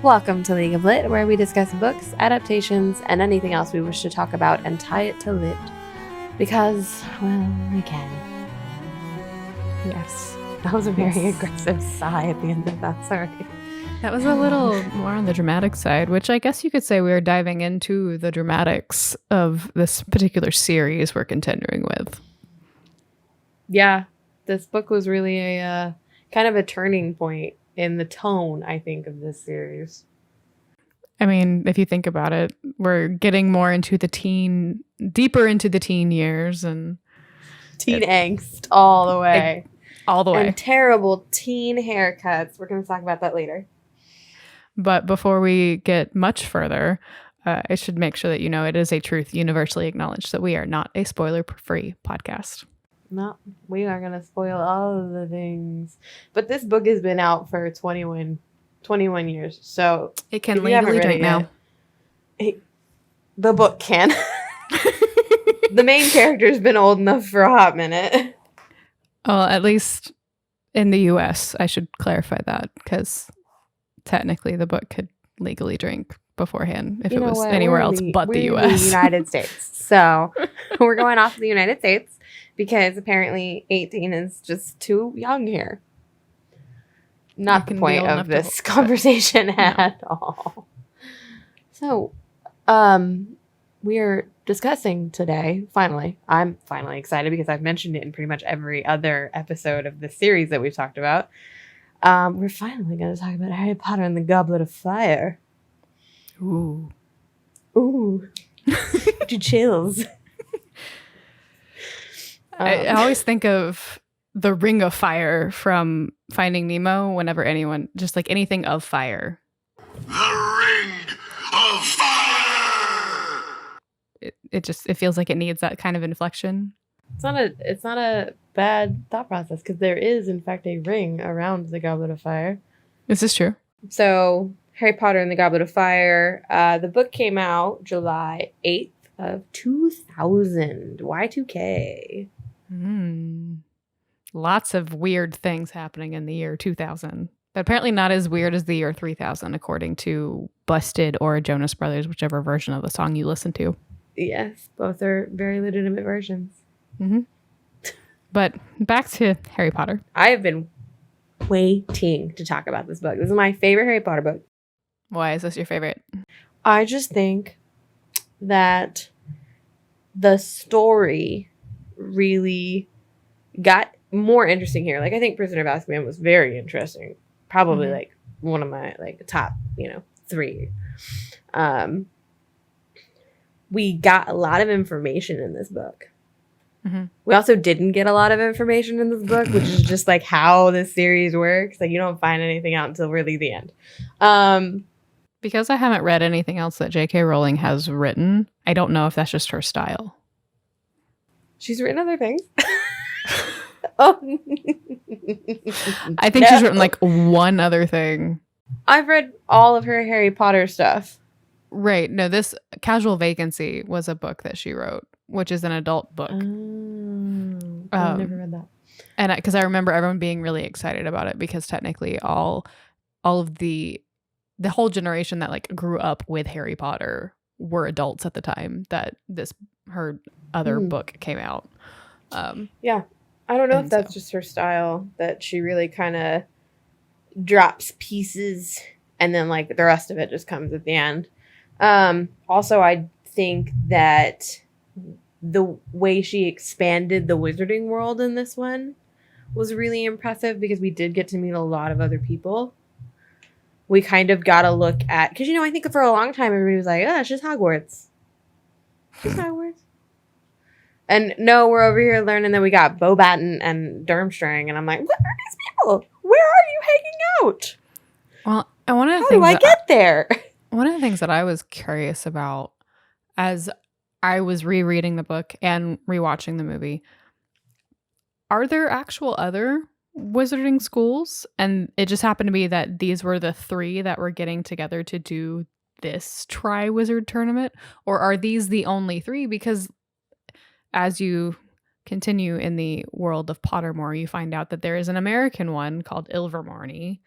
Welcome to League of Lit, where we discuss books, adaptations, and anything else we wish to talk about and tie it to lit. Because, well, we can. Yes. That was a very aggressive sigh at the end of that, sorry. That was a little more on the dramatic side, which I guess you could say we are diving into the dramatics of this particular series we're continuing with. Yeah, this book was really a kind of a turning point in the tone, I think, of this series. I mean, if you think about it, we're getting more into deeper into the teen years and teen angst all the way. All the way. And terrible teen haircuts. We're going to talk about that later. But before we get much further, I should make sure that you know it is a truth universally acknowledged that we are not a spoiler-free podcast. No, we are going to spoil all of the things. But this book has been out for 21 years. So it can legally drink now. The book can. The main character's been old enough for a hot minute. Well, at least in the US, I should clarify that, because technically the book could legally drink beforehand if it was anywhere else but the US. In the United States. So we're going off of the United States because apparently 18 is just too young here. Not the point of this conversation at all. So, we are discussing today, finally. I'm finally excited because I've mentioned it in pretty much every other episode of the series that we've talked about. We're finally going to talk about Harry Potter and the Goblet of Fire. Ooh. Do chills. I always think of the Ring of Fire from Finding Nemo whenever anyone, just like anything of fire. The Ring of Fire! It feels like it needs that kind of inflection. It's not a bad thought process, because there is, in fact, a ring around the Goblet of Fire. Is this true? So, Harry Potter and the Goblet of Fire, the book came out July 8th of 2000. Y2K. Lots of weird things happening in the year 2000. But apparently not as weird as the year 3000, according to Busted or Jonas Brothers, whichever version of the song you listen to. Yes, both are very legitimate versions. Mm-hmm. But back to Harry Potter. I have been waiting to talk about this book. This is my favorite Harry Potter book. Why is this your favorite? I just think that the story really got more interesting here. Like, I think Prisoner of Azkaban was very interesting. Probably like one of my top, 3. We got a lot of information in this book. Mm-hmm. We also didn't get a lot of information in this book, which is just like how this series works. Like, you don't find anything out until really the end. Because I haven't read anything else that J.K. Rowling has written, I don't know if that's just her style. She's written other things. I think she's written like one other thing. I've read all of her Harry Potter stuff. Right. No, this Casual Vacancy was a book that she wrote, which is an adult book. I've never read that. And because I remember everyone being really excited about it, because technically all of the whole generation that like grew up with Harry Potter were adults at the time that her other book came out. Yeah. I don't know if that's just her style, that she really kind of drops pieces and then like the rest of it just comes at the end. Also, I think that the way she expanded the wizarding world in this one was really impressive, because we did get to meet a lot of other people. We kind of got a look at, because, I think for a long time, everybody was like, oh, she's Hogwarts. She's Hogwarts. And no, we're over here learning that we got Bobaton and Durmstrang, and I'm like, what are these people? Where are you hanging out? Well, how do I get there? One of the things that I was curious about as I was rereading the book and rewatching the movie, are there actual other wizarding schools? And it just happened to be that these were the 3 that were getting together to do this Tri-Wizard tournament? Or are these the only 3? Because as you continue in the world of Pottermore, you find out that there is an American one called Ilvermorny.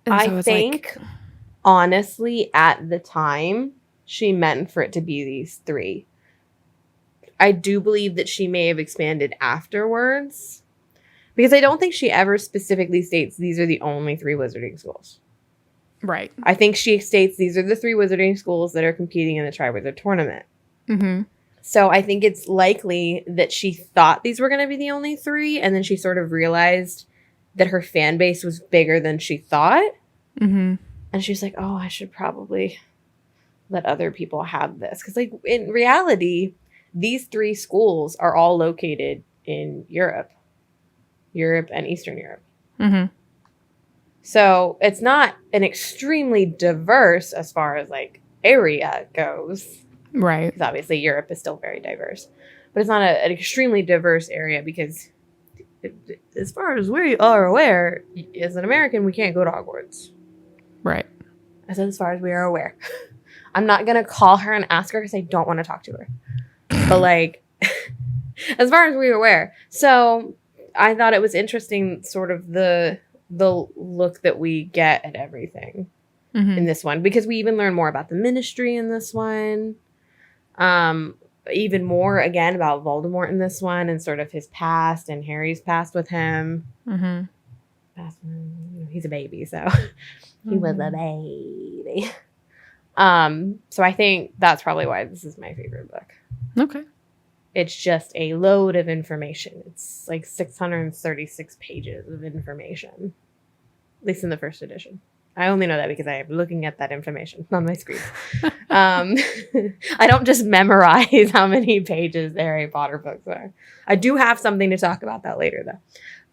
I think, honestly, at the time, she meant for it to be these 3. I do believe that she may have expanded afterwards, because I don't think she ever specifically states these are the only 3 wizarding schools. Right. I think she states these are the 3 wizarding schools that are competing in the Triwizard Tournament. Mm-hmm. So I think it's likely that she thought these were going to be the only 3, and then she sort of realized that her fan base was bigger than she thought. Mm-hmm. And she's like, oh, I should probably let other people have this. Because, like, in reality, these 3 schools are all located in Europe and Eastern Europe. Mm-hmm. So it's not an extremely diverse as far as, like, area goes. Right. Because obviously Europe is still very diverse. But it's not an extremely diverse area because, as far as we are aware, as an American, we can't go to Hogwarts. Right. I said as far as we are aware. I'm not going to call her and ask her because I don't want to talk to her. But, like, as far as we are aware. So I thought it was interesting, sort of the look that we get at everything in this one. Because we even learn more about the Ministry in this one. Even more, again, about Voldemort in this one. And sort of his past and Harry's past with him. Mm-hmm. He's a baby, so... He was a baby. So I think that's probably why this is my favorite book. Okay. It's just a load of information. It's like 636 pages of information. At least in the first edition. I only know that because I am looking at that information on my screen. I don't just memorize how many pages the Harry Potter books are. I do have something to talk about that later, though.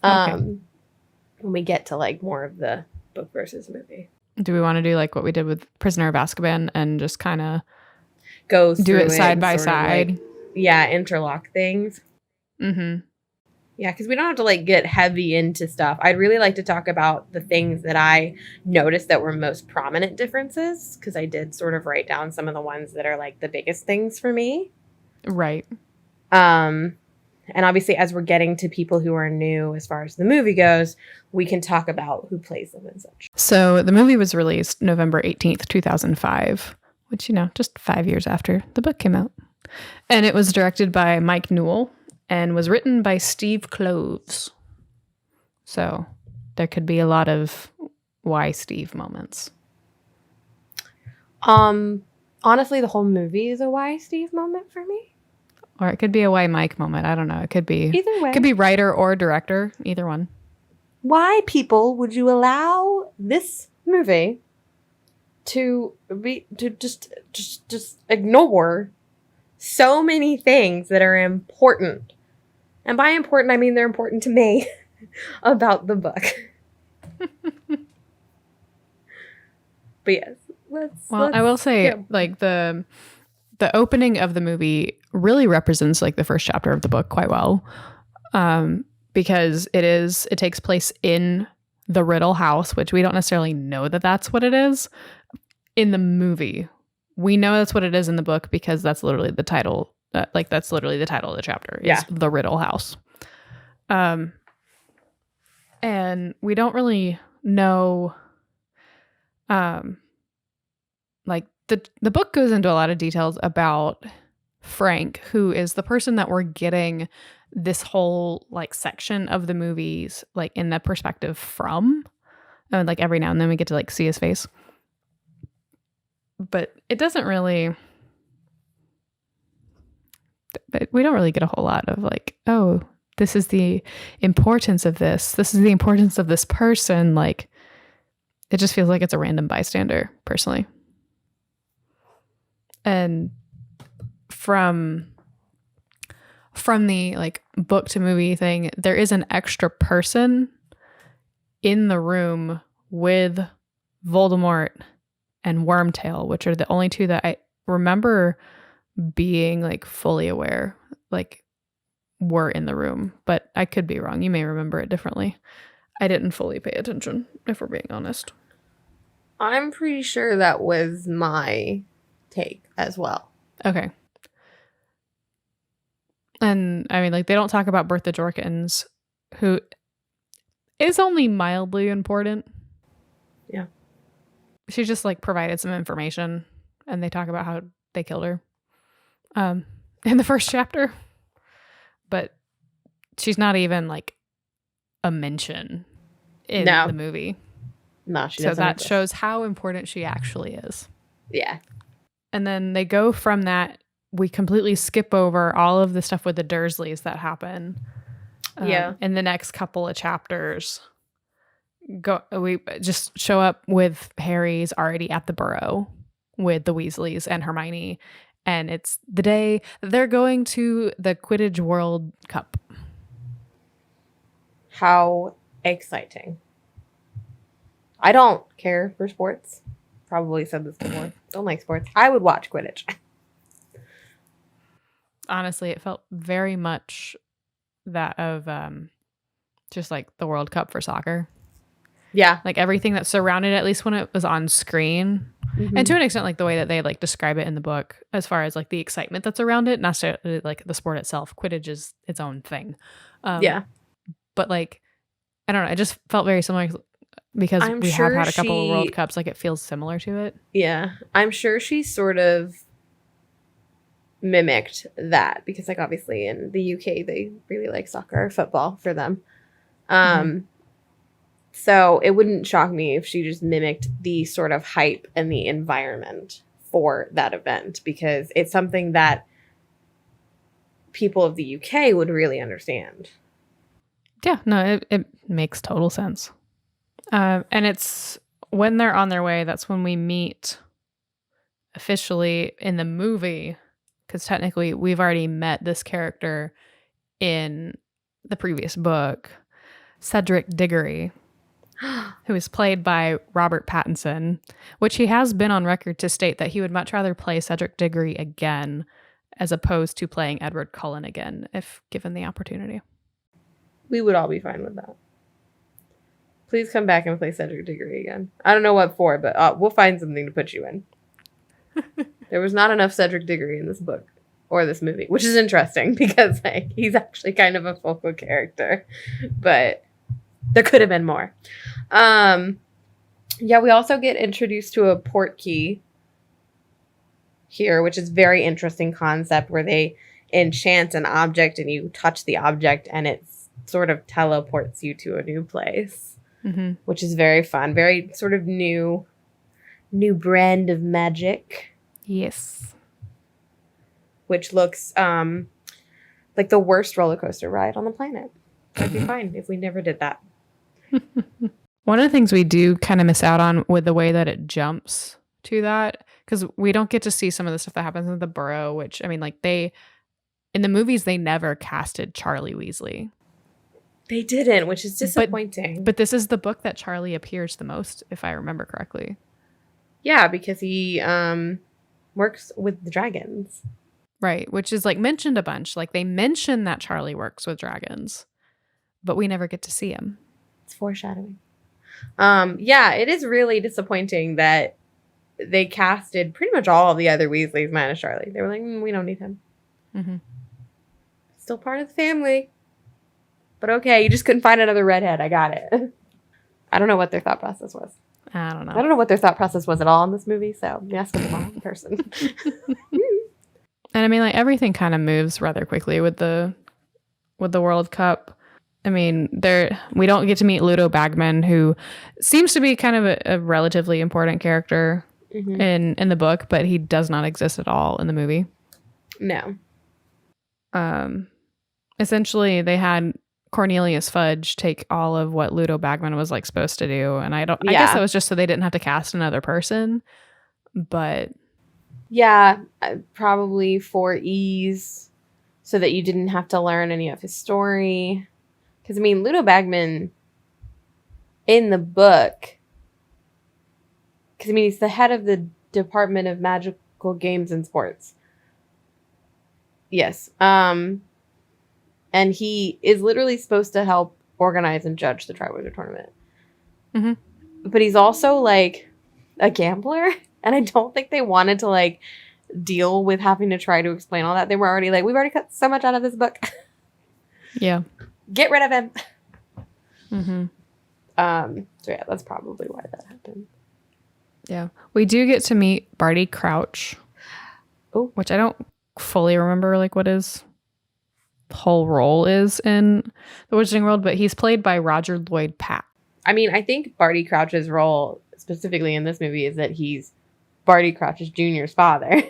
Okay. When we get to, like, more of the book versus movie. Do we want to do like what we did with Prisoner of Azkaban and just kind of go do it side by side? Like, interlock things. Mm-hmm. Yeah, because we don't have to, like, get heavy into stuff. I'd really like to talk about the things that I noticed that were most prominent differences, because I did sort of write down some of the ones that are, like, the biggest things for me. Right. And obviously, as we're getting to people who are new as far as the movie goes, we can talk about who plays them and such. So the movie was released November 18th, 2005, which, just 5 years after the book came out. And it was directed by Mike Newell and was written by Steve Kloves. So there could be a lot of why Steve moments. Honestly, the whole movie is a why Steve moment for me. Or it could be a why Mike moment. I don't know. It could be either way. It could be writer or director. Either one. Why, people, would you allow this movie to just ignore so many things that are important? And by important, I mean they're important to me about the book. But yes, let's I will say, like, the opening of the movie really represents, like, the first chapter of the book quite well, because it takes place in the Riddle house, which we don't necessarily know that that's what it is in the movie. We know that's what it is in the book because that's literally the title. That's literally the title of the chapter. Is the Riddle house. And we don't really know. Like, the book goes into a lot of details about Frank, who is the person that we're getting this whole, like, section of the movies, like, in the perspective from. And, like, every now and then we get to, like, see his face. But it doesn't really... But we don't really get a whole lot of, like, oh, this is the importance of this. This is the importance of this person. Like, it just feels like it's a random bystander, personally. And from the, like, book to movie thing, there is an extra person in the room with Voldemort and Wormtail, which are the only two that I remember being, like, fully aware, like, were in the room. But I could be wrong. You may remember it differently. I didn't fully pay attention, if we're being honest. I'm pretty sure that was my take as well. Okay. And I mean, like, they don't talk about Bertha Jorkins, who is only mildly important. Yeah. She just like provided some information, and they talk about how they killed her in the first chapter. But she's not even like a mention in the movie. No, she so doesn't. That shows how important she actually is. Yeah. And then they go from that. We completely skip over all of the stuff with the Dursleys that happen. In the next couple of chapters. We just show up with Harry's already at the Burrow with the Weasleys and Hermione, and it's the day that they're going to the Quidditch World Cup. How exciting. I don't care for sports. Probably said this before. Don't like sports. I would watch Quidditch. Honestly, it felt very much that of just like the World Cup for soccer. Yeah. Like everything that surrounded it, at least when it was on screen. Mm-hmm. And to an extent, like the way that they like describe it in the book, as far as like the excitement that's around it, not necessarily like the sport itself. Quidditch is its own thing. But like, I don't know. It just felt very similar because we have had a couple of World Cups. Like it feels similar to it. Yeah. I'm sure she sort of mimicked that because like obviously in the UK, they really like soccer or football for them. So it wouldn't shock me if she just mimicked the sort of hype and the environment for that event because it's something that people of the UK would really understand. Yeah, no, it makes total sense. And it's when they're on their way, that's when we meet officially in the movie, because technically we've already met this character in the previous book, Cedric Diggory, who is played by Robert Pattinson, which he has been on record to state that he would much rather play Cedric Diggory again as opposed to playing Edward Cullen again if given the opportunity. We would all be fine with that. Please come back and play Cedric Diggory again. I don't know what for, but we'll find something to put you in. There was not enough Cedric Diggory in this book or this movie, which is interesting because like he's actually kind of a focal character, but there could have been more. Yeah, we also get introduced to a port key here, which is very interesting concept where they enchant an object and you touch the object and it sort of teleports you to a new place, which is very fun. Very sort of new brand of magic. Yes. Which looks like the worst roller coaster ride on the planet. I'd be fine if we never did that. One of the things we do kind of miss out on with the way that it jumps to that, because we don't get to see some of the stuff that happens in the Burrow, which, I mean, like in the movies, they never casted Charlie Weasley. They didn't, which is disappointing. But this is the book that Charlie appears the most, if I remember correctly. Yeah, because he works with the dragons. Right, which is like mentioned a bunch. Like they mention that Charlie works with dragons, but we never get to see him. It's foreshadowing. Yeah, it is really disappointing that they casted pretty much all of the other Weasleys minus Charlie. They were like, we don't need him. Mm-hmm. Still part of the family. But okay, you just couldn't find another redhead. I got it. I don't know what their thought process was. I don't know. I don't know what their thought process was at all in this movie, so you're asking the wrong person. And I mean, like everything kind of moves rather quickly with the World Cup. I mean, we don't get to meet Ludo Bagman, who seems to be kind of a relatively important character in the book, but he does not exist at all in the movie. No. Essentially, they had Cornelius Fudge take all of what Ludo Bagman was like supposed to do, and I guess that was just so they didn't have to cast another person, but yeah, probably for ease, so that you didn't have to learn any of his story. Because, I mean, Ludo Bagman in the book, because, I mean, he's the head of the Department of Magical Games and Sports. Yes. And he is literally supposed to help organize and judge the Triwizard Tournament. Mm-hmm. But he's also, like, a gambler. And I don't think they wanted to, like, deal with having to try to explain all that. They were already like, we've already cut so much out of this book. Yeah. Get rid of him. Mm-hmm. So yeah, that's probably why that happened. Yeah. We do get to meet Barty Crouch. Oh. Which I don't fully remember like what his whole role is in the Wizarding World, but he's played by Roger Lloyd Patt. I mean, I think Barty Crouch's role specifically in this movie is that he's Barty Crouch's Jr.'s father.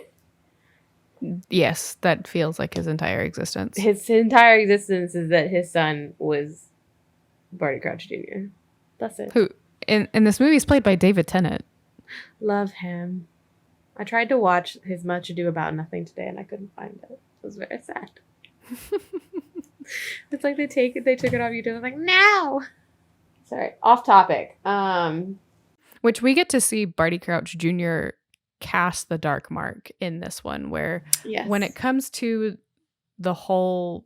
Yes, that feels like his entire existence. His entire existence is that his son was Barty Crouch Jr. That's it. Who in this movie is played by David Tennant. Love him. I tried to watch his Much Ado About Nothing today and I couldn't find it. It was very sad. It's like they took it off YouTube. I'm like, no. Sorry, off topic. Which we get to see Barty Crouch Jr. cast the Dark Mark in this one, where when it comes to the whole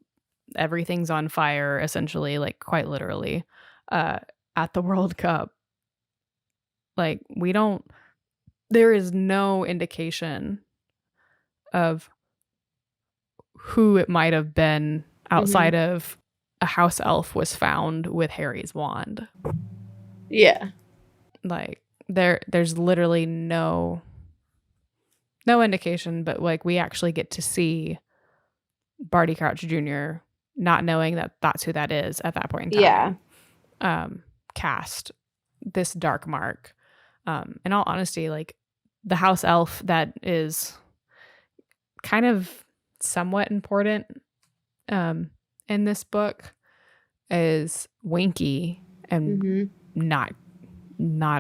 everything's on fire, essentially, like quite literally, at the World Cup, like there is no indication of who it might have been outside of a house elf was found with Harry's wand. Yeah. Like there's literally no indication, but like we actually get to see Barty Crouch Jr. not knowing that that's who that is at that point in time. Yeah. Cast this Dark Mark. In all honesty, like the house elf that is kind of somewhat important in this book is Winky, and not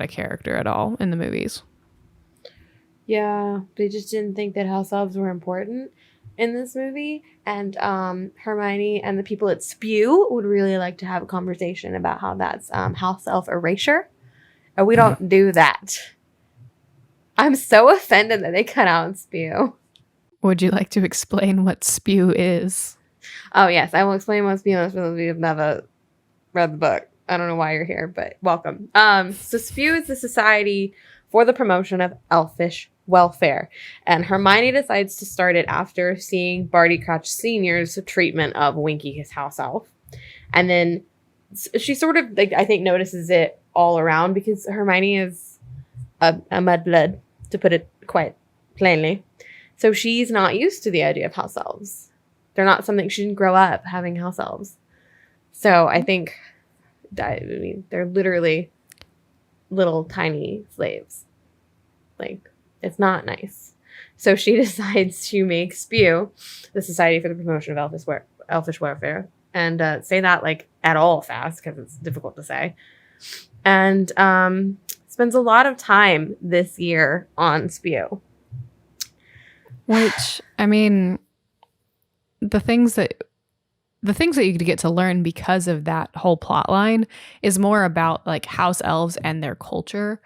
a character at all in the movies. Yeah, they just didn't think that house elves were important in this movie, and Hermione and the people at Spew would really like to have a conversation about how that's house elf erasure, and we don't do that. I'm so offended that they cut out Spew. Would you like to explain what Spew is? Oh, yes. I will explain what Spew is for those of you who have never read the book. I don't know why you're here, but welcome. So Spew is the Society for the Promotion of Elfish Welfare. And Hermione decides to start it after seeing Barty Crouch Sr.'s treatment of Winky, his house elf. And then she sort of, like, I think, notices it all around because Hermione is a mudblood, to put it quite plainly. So she's not used to the idea of house elves. They're not something, she didn't grow up having house elves. So I think, they're literally little tiny slaves. Like, it's not nice. So she decides to make Spew the Society for the Promotion of Elfish Welfare. And say that, like, at all fast, because it's difficult to say. And spends a lot of time this year on Spew. Which, I mean, the things that you get to learn because of that whole plot line is more about like house elves and their culture,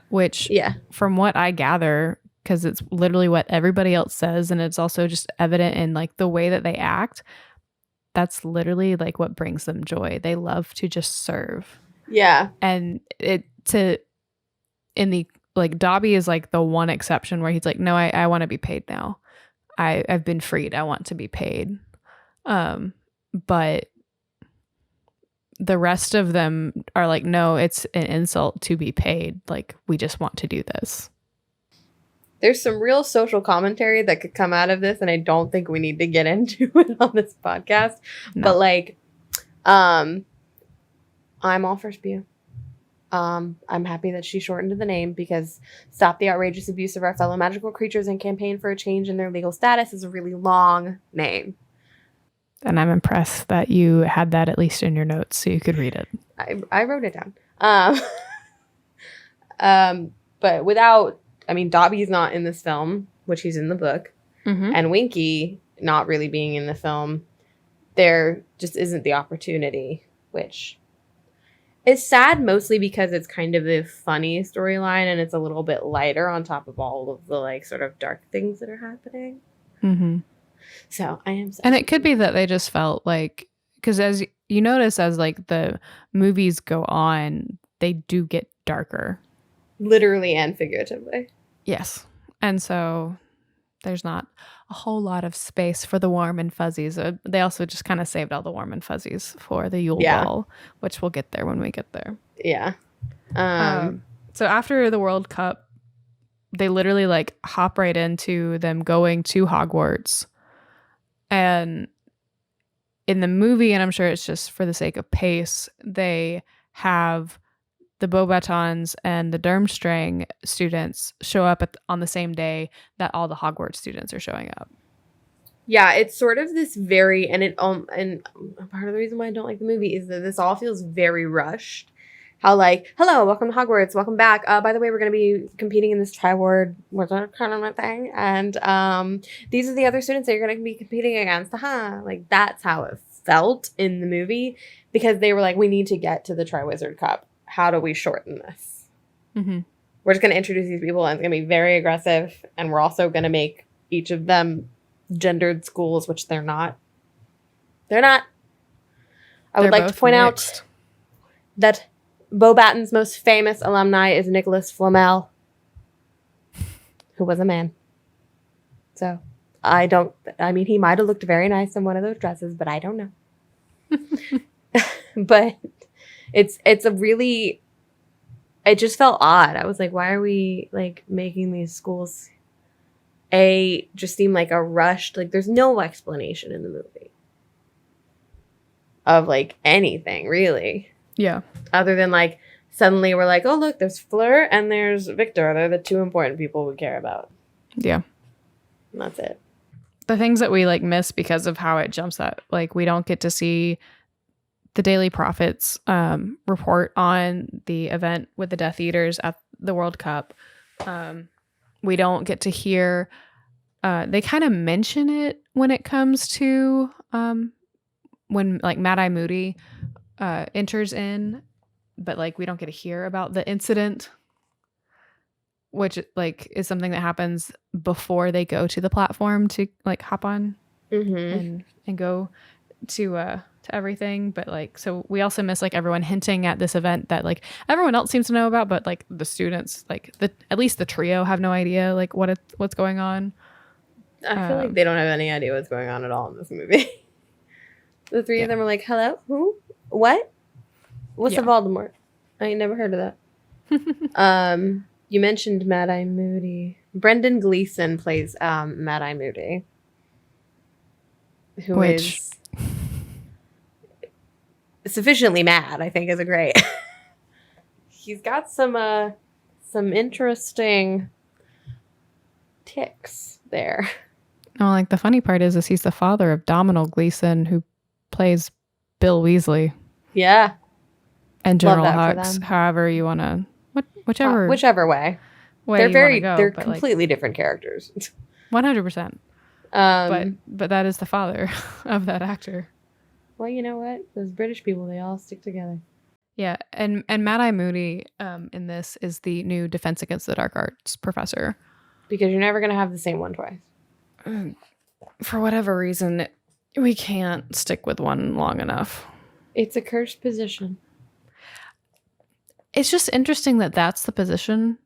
which from what I gather, because it's literally what everybody else says, and it's also just evident in like the way that they act, that's literally like what brings them joy. They love to just serve. Yeah. And like Dobby is like the one exception where he's like, no, I want to be paid now. I've been freed. I want to be paid. But the rest of them are like, no, it's an insult to be paid. Like, we just want to do this. There's some real social commentary that could come out of this, and I don't think we need to get into it on this podcast. No. But like, I'm all for Spew. I'm happy that she shortened the name because Stop the Outrageous Abuse of Our Fellow Magical Creatures and Campaign for a Change in Their Legal Status is a really long name. And I'm impressed that you had that at least in your notes so you could read it. I wrote it down. But without, I mean, Dobby's not in this film, which he's in the book, and Winky not really being in the film, there just isn't the opportunity, which is sad mostly because it's kind of a funny storyline and it's a little bit lighter on top of all of the like sort of dark things that are happening. So I am sad. And it could be that they just felt like, because as you notice, as like the movies go on, they do get darker. Literally and figuratively. Yes. And so there's not a whole lot of space for the warm and fuzzies. They also just kind of saved all the warm and fuzzies for the Yule Ball, which we'll get there when we get there. Yeah. So after the World Cup, they literally like hop right into them going to Hogwarts. And in the movie, and I'm sure it's just for the sake of pace, they have the Beauxbatons and the Durmstrang students show up on the same day that all the Hogwarts students are showing up. Yeah, it's sort of this very, and part of the reason why I don't like the movie is that this all feels very rushed. How like, hello, welcome to Hogwarts, welcome back. By the way, we're going to be competing in this tri-ward tournament thing, and these are the other students that you're going to be competing against. Like, that's how it felt in the movie, because they were like, we need to get to the Triwizard Cup. How do we shorten this? Mm-hmm. We're just going to introduce these people, and it's going to be very aggressive, and we're also going to make each of them gendered schools, which they're not. They're not. I would like to point out that Beauxbaton's most famous alumni is Nicholas Flamel, who was a man. So, he might have looked very nice in one of those dresses, but I don't know. But it just felt odd. I was like, why are we like making these schools just seem like a rushed, like there's no explanation in the movie of like anything really. Yeah. Other than like suddenly we're like, oh look, there's Fleur and there's Victor. They're the two important people we care about. Yeah. And that's it. The things that we like miss because of how it jumps at, like we don't get to see the Daily Prophet's report on the event with the Death Eaters at the World Cup. We don't get to hear, they kind of mention it when it comes to when like Mad-Eye Moody enters in, but like we don't get to hear about the incident, which like is something that happens before they go to the platform to like hop on and go to everything. But like, so we also miss like everyone hinting at this event that like everyone else seems to know about, but like the students, like at least the trio have no idea like what's going on. I feel like they don't have any idea what's going on at all in this movie. The three of them are like, hello, who, what, what's a Voldemort? I ain't never heard of that. You mentioned Mad-Eye Moody. Brendan Gleeson plays Mad-Eye Moody, who is sufficiently mad, I think, is a great. He's got some interesting ticks there. Oh, like the funny part is he's the father of Domhnall Gleeson, who plays Bill Weasley. Yeah. And General Hux, however you want to, whichever way. They're completely different characters. 100%. But that is the father of that actor. Well, you know what? Those British people, they all stick together. Yeah, and Mad-Eye Moody in this is the new Defense Against the Dark Arts professor. Because you're never going to have the same one twice. For whatever reason, we can't stick with one long enough. It's a cursed position. It's just interesting that that's the position.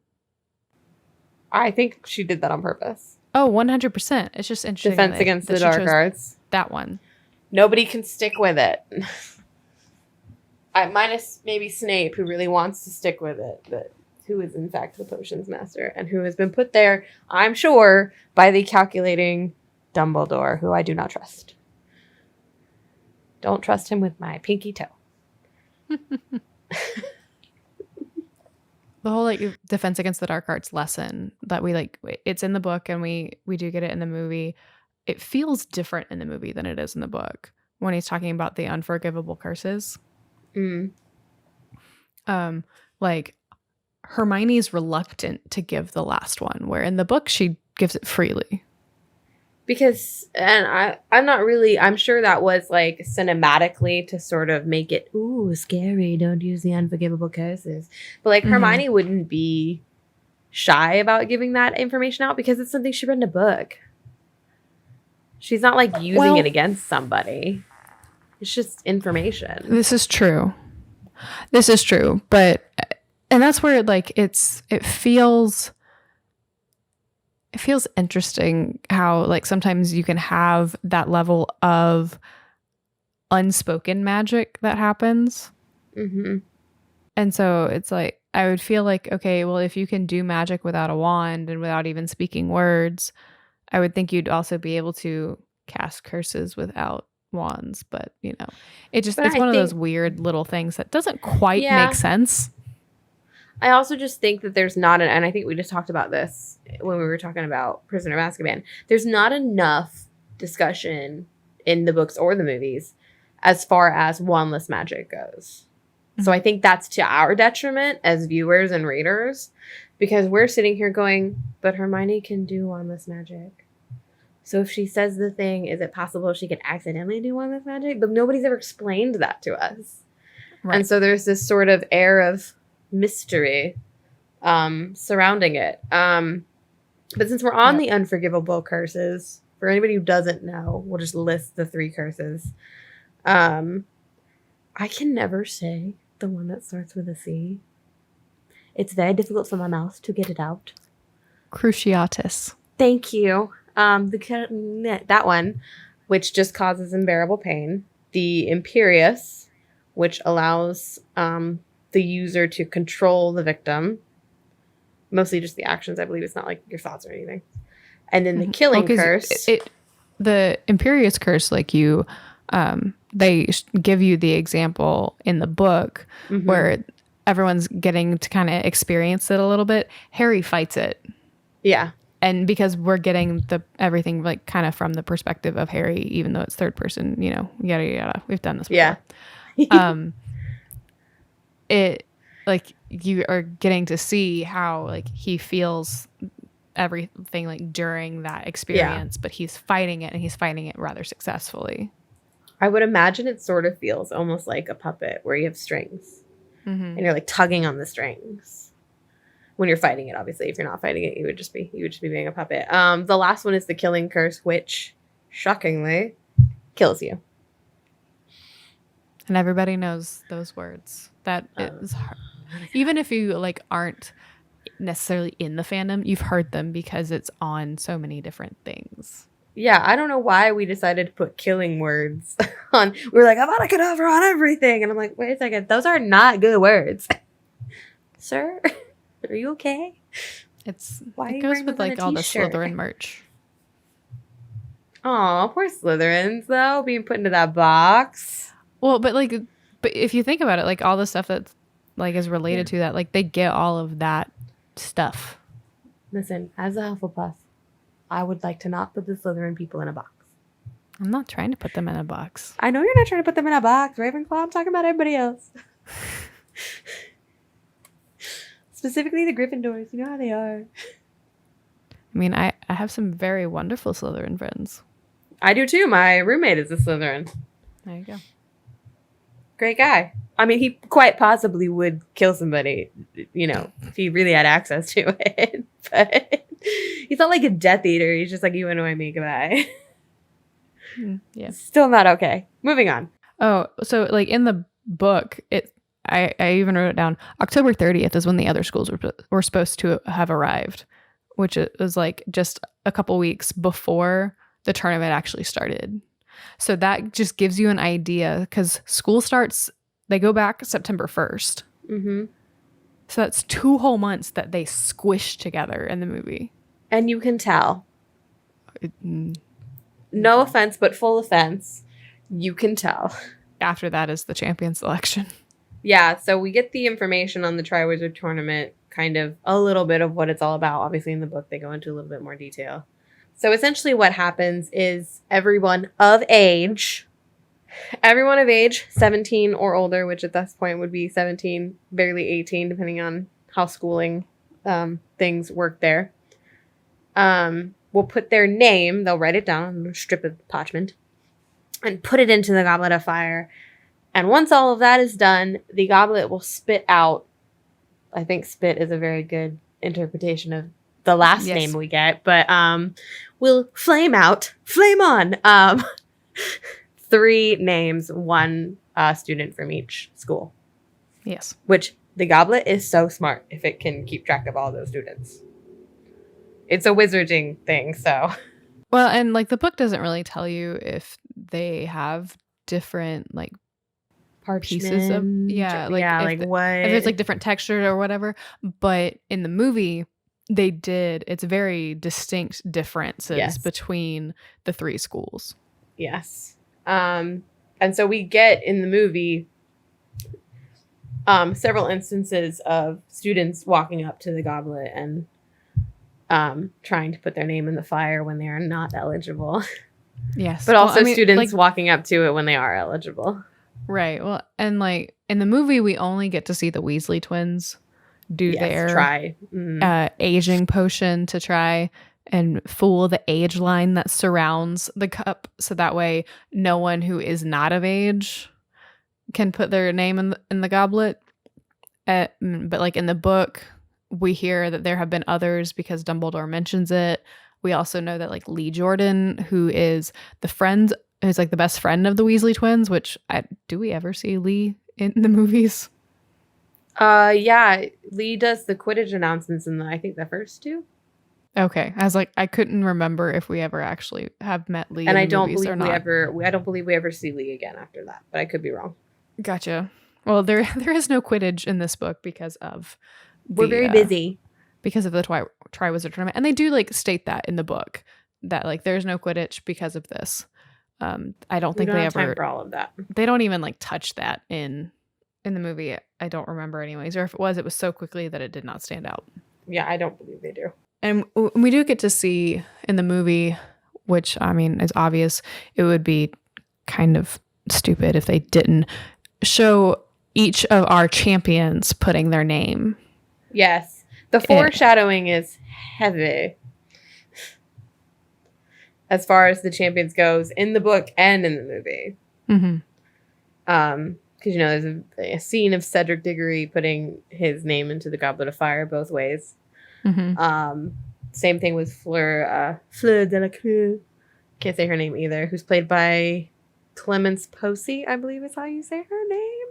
I think she did that on purpose. Oh, 100%. It's just interesting. Defense Against the Dark Arts. That one. Nobody can stick with it. Minus maybe Snape, who really wants to stick with it, but who is in fact the potions master and who has been put there, I'm sure, by the calculating Dumbledore, who I do not trust. Don't trust him with my pinky toe. The whole like Defense Against the Dark Arts lesson that we like, it's in the book and we do get it in the movie. It feels different in the movie than it is in the book when he's talking about the unforgivable curses. Like Hermione's reluctant to give the last one, where in the book she gives it freely. Because, and I'm sure that was like cinematically to sort of make it, ooh, scary, don't use the unforgivable curses. But like Hermione wouldn't be shy about giving that information out because it's something she read in a book. She's not like using it against somebody. It's just information. This is true. But, and that's where like it feels interesting how like sometimes you can have that level of unspoken magic that happens. And so it's like, I would feel like, okay, well, if you can do magic without a wand and without even speaking words, I would think you'd also be able to cast curses without wands. But, it's one of those weird little things that doesn't quite make sense. I also just think that there's not and I think we just talked about this when we were talking about Prisoner of Azkaban. There's not enough discussion in the books or the movies as far as wandless magic goes. So I think that's to our detriment as viewers and readers, because we're sitting here going, but Hermione can do wandless magic. So if she says the thing, is it possible she could accidentally do wandless magic? But nobody's ever explained that to us. Right. And so there's this sort of air of mystery surrounding it. But since we're on the unforgivable curses, for anybody who doesn't know, we'll just list the 3 curses. I can never say the one that starts with a C. It's very difficult for my mouth to get it out. Cruciatus. Thank you. That one, which just causes unbearable pain. The Imperious, which allows the user to control the victim. Mostly just the actions, I believe. It's not like your thoughts or anything. And then the Killing Curse. The Imperious Curse, like they give you the example in the book where everyone's getting to kind of experience it a little bit. Harry fights it. Yeah. And because we're getting everything like kind of from the perspective of Harry, even though it's third person, yada, yada. We've done this before. Yeah. It like you are getting to see how like he feels everything like during that experience, but he's fighting it and he's fighting it rather successfully. I would imagine it sort of feels almost like a puppet where you have strings and you're like tugging on the strings when you're fighting it. Obviously, if you're not fighting it, you would just be being a puppet. The last one is the Killing Curse, which shockingly kills you. And everybody knows those words. That is hard. Even if you like aren't necessarily in the fandom, you've heard them because it's on so many different things. Yeah, I don't know why we decided to put killing words on. We were like, Avada Kedavra on everything. And I'm like, wait a second. Those are not good words. Sir, are you okay? It goes with like all the Slytherin merch. Oh, poor Slytherins, though, being put into that box. Well, but if you think about it, like all the stuff that like is related to that, like they get all of that stuff. Listen, as a Hufflepuff, I would like to not put the Slytherin people in a box. I'm not trying to put them in a box. I know you're not trying to put them in a box, Ravenclaw. I'm talking about everybody else. Specifically the Gryffindors. You know how they are. I mean, I have some very wonderful Slytherin friends. I do too. My roommate is a Slytherin. There you go. Great guy. I mean, he quite possibly would kill somebody, if he really had access to it. But he's not like a Death Eater. He's just like, you know, I make a guy. Yeah. Still not okay. Moving on. Oh, so like in the book, I even wrote it down. October 30th is when the other schools were supposed to have arrived, which was like just a couple weeks before the tournament actually started. So that just gives you an idea because school starts, they go back September 1st. Mm-hmm. So that's 2 whole months that they squish together in the movie. And you can tell. No offense, but full offense. You can tell. After that is the champion selection. Yeah, so we get the information on the Triwizard Tournament, kind of a little bit of what it's all about. Obviously, in the book, they go into a little bit more detail. So essentially what happens is everyone of age, 17 or older, which at this point would be 17, barely 18, depending on how schooling things work there, will put their name, they'll write it down on a strip of parchment, and put it into the Goblet of Fire. And once all of that is done, the goblet will spit out, I think spit is a very good interpretation of the last name we get, but will flame on 3 names, 1 student from each school. Yes. Which the goblet is so smart if it can keep track of all those students. It's a wizarding thing, so. Well, and like the book doesn't really tell you if they have different like Parchment. like what? If it's like different texture or whatever. But in the movie, it's very distinct differences between the three schools. Yes. And so we get in the movie several instances of students walking up to the goblet and trying to put their name in the fire when they are not eligible. Yes. But also students walking up to it when they are eligible. Right. Well, and like in the movie, we only get to see the Weasley twins do their aging potion to try and fool the age line that surrounds the cup. So that way no one who is not of age can put their name in the goblet. But like in the book, we hear that there have been others because Dumbledore mentions it. We also know that like Lee Jordan, who is who's like the best friend of the Weasley twins, which do we ever see Lee in the movies? Yeah, Lee does the Quidditch announcements in I think the first two. Okay, I was like, I couldn't remember if we ever actually have met Lee, and in I the don't movies believe or not. I don't believe we ever see Lee again after that, but I could be wrong. Gotcha. Well, there is no Quidditch in this book because of we're very busy because of the Triwizard Tournament, and they do like state that in the book that like there's no Quidditch because of this. I don't think they ever time for all of that. They don't even like touch that in the movie. I don't remember anyways, or if it was so quickly that it did not stand out. Yeah, I don't believe they do. And we do get to see in the movie, which I mean is obvious, it would be kind of stupid if they didn't show each of our champions putting their name. Yes. The foreshadowing is heavy as far as the champions goes in the book and in the movie. Mm-hmm. Because, there's a scene of Cedric Diggory putting his name into the Goblet of Fire both ways. Mm-hmm. Same thing with Fleur Delacroix. Can't say her name either. Who's played by Clemence Posey, I believe is how you say her name.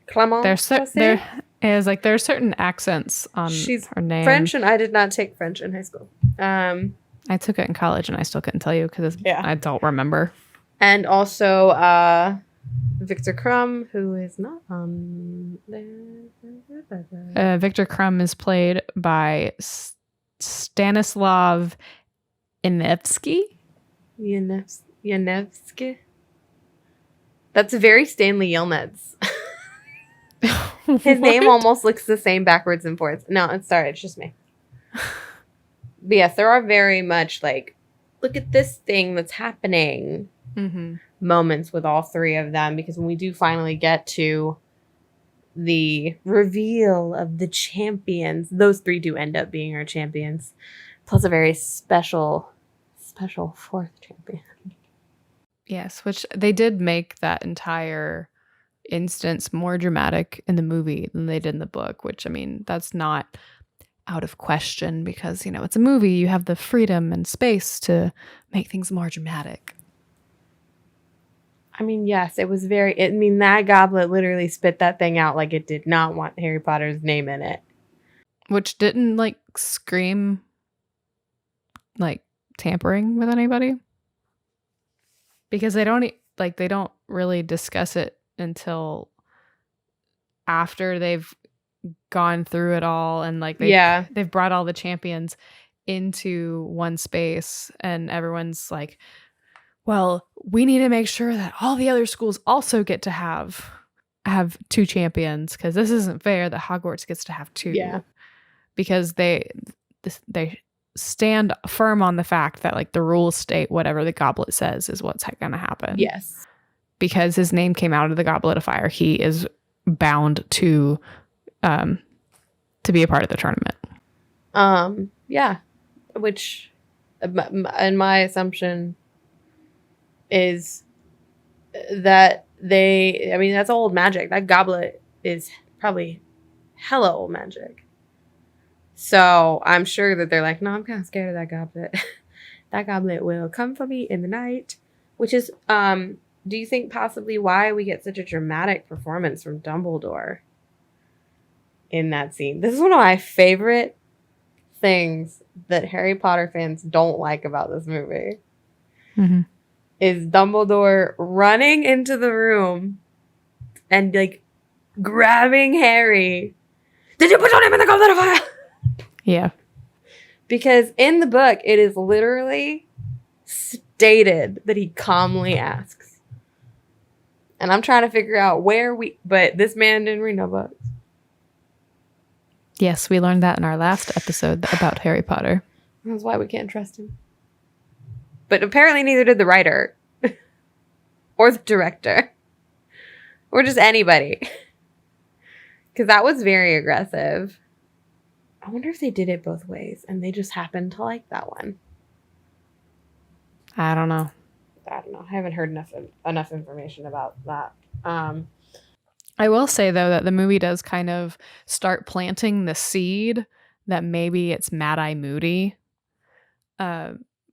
Clemence Posey. There's certain accents on her name. French, and I did not take French in high school. I took it in college, and I still couldn't tell you because I don't remember. And also Victor Crumb, who is not on there. Victor Crumb is played by Stanislav Yanevsky. Yanevsky. That's very Stanley Yelnats. His name almost looks the same backwards and forwards. No, it's just me. But yes, there are very much like, look at this thing that's happening moments with all three of them, because when we do finally get to the reveal of the champions, those three do end up being our champions, plus a very special fourth champion. Yes, which they did make that entire instance more dramatic in the movie than they did in the book, which I mean, that's not out of question because, it's a movie. You have the freedom and space to make things more dramatic. I mean, yes, it was that goblet literally spit that thing out like it did not want Harry Potter's name in it. Which didn't scream tampering with anybody. Because they don't really discuss it until after they've gone through it all and they've brought all the champions into one space and everyone's like, well, we need to make sure that all the other schools also get to have two champions because this isn't fair that Hogwarts gets to have two. Yeah. Because they stand firm on the fact that the rules state whatever the goblet says is what's going to happen. Yes. Because his name came out of the Goblet of Fire, he is bound to be a part of the tournament. Yeah. Which, and my assumption is that that's old magic. That goblet is probably hella old magic. So I'm sure that they're like, no, I'm kind of scared of that goblet. That goblet will come for me in the night. Which is, do you think possibly why we get such a dramatic performance from Dumbledore in that scene? This is one of my favorite things that Harry Potter fans don't like about this movie. Mm-hmm. Is Dumbledore running into the room and like grabbing Harry. Did you put your name in the Goblet of Fire? Yeah. Because in the book, it is literally stated that he calmly asks. And I'm trying to figure out but this man didn't read no books. Yes, we learned that in our last episode about Harry Potter. That's why we can't trust him. But apparently neither did the writer. Or the director. Or just anybody. Because that was very aggressive. I wonder if they did it both ways and they just happened to like that one. I don't know. I haven't heard enough information about that. I will say, though, that the movie does kind of start planting the seed that maybe it's Mad-Eye Moody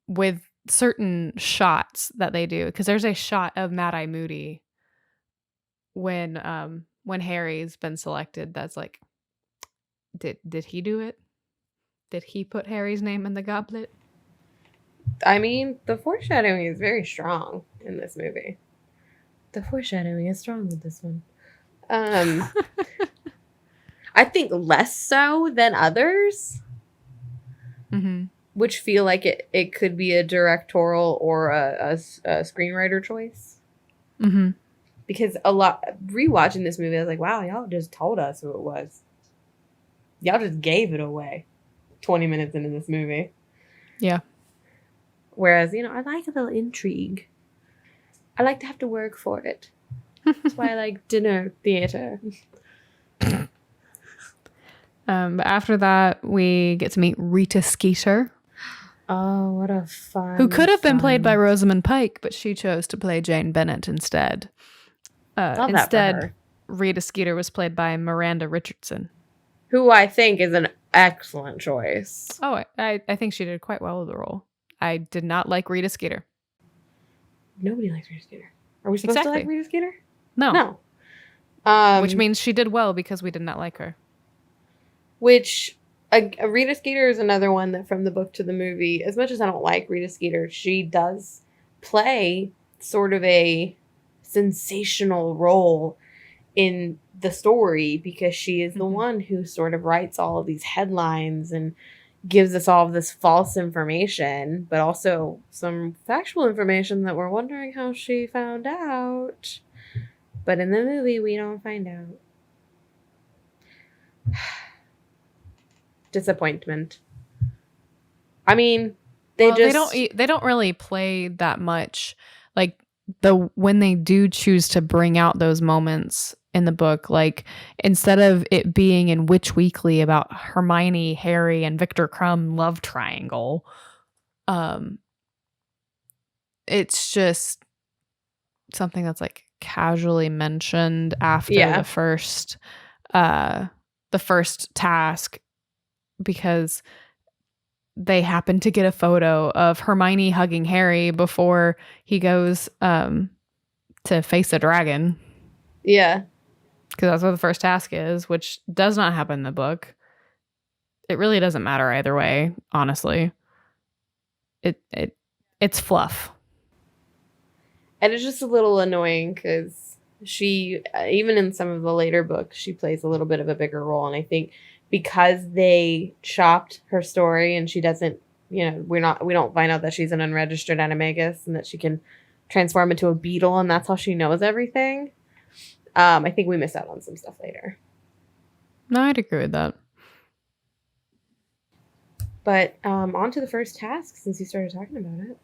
with certain shots that they do. Because there's a shot of Mad-Eye Moody when Harry's been selected that's like, did he do it? Did he put Harry's name in the goblet? I mean, the foreshadowing is very strong in this movie. The foreshadowing is strong with this one. I think less so than others, which feel like it could be a directorial or a screenwriter choice. Mm-hmm. Because rewatching this movie, I was like, wow, y'all just told us who it was. Y'all just gave it away 20 minutes into this movie. Yeah. Whereas, I like a little intrigue. I like to have to work for it. That's why I like dinner theater. But after that, we get to meet Rita Skeeter. Oh, what a fun. Who could have been played by Rosamund Pike, but she chose to play Jane Bennett instead. Instead, Rita Skeeter was played by Miranda Richardson. Who I think is an excellent choice. Oh, I think she did quite well with the role. I did not like Rita Skeeter. Nobody likes Rita Skeeter. Are we supposed to like Rita Skeeter? No. No. Which means she did well because we did not like her. Which, Rita Skeeter is another one that from the book to the movie, as much as I don't like Rita Skeeter, she does play sort of a sensational role in the story because she is the one who sort of writes all of these headlines and gives us all of this false information, but also some factual information that we're wondering how she found out. But in the movie, we don't find out. Disappointment. I mean, they don't really play that much. Like when they do choose to bring out those moments in the book, like instead of it being in Witch Weekly about Hermione, Harry, and Victor Crumb love triangle, it's just something that's like casually mentioned after the first task, because they happen to get a photo of Hermione hugging Harry before he goes to face a dragon. Yeah. Because that's what the first task is, which does not happen in the book. It really doesn't matter either way, honestly. It's fluff. And it's just a little annoying because she, even in some of the later books, she plays a little bit of a bigger role. And I think because they chopped her story and she doesn't, we don't find out that she's an unregistered animagus and that she can transform into a beetle and that's how she knows everything. I think we missed out on some stuff later. No, I'd agree with that. But on to the first task, since you started talking about it.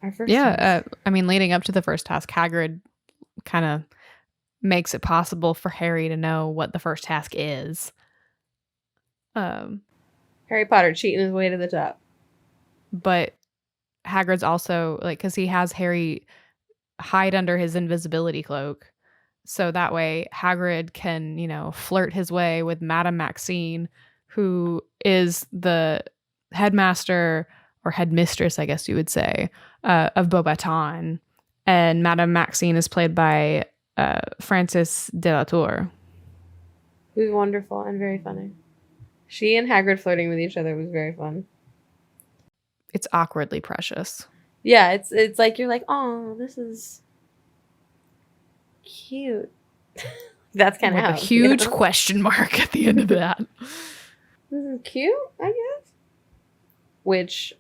Our first task. Leading up to the first task, Hagrid kind of makes it possible for Harry to know what the first task is. Harry Potter cheating his way to the top. But Hagrid's also, because he has Harry hide under his invisibility cloak. So that way Hagrid can, flirt his way with Madame Maxine, who is the headmaster or headmistress, I guess you would say, of Beauxbaton. And Madame Maxine is played by Frances de la Tour. Who's wonderful and very funny. She and Hagrid flirting with each other was very fun. It's awkwardly precious. Yeah, it's like you're like, oh, this is cute. That's kind of with how a huge question mark at the end of that. This is cute, I guess. Which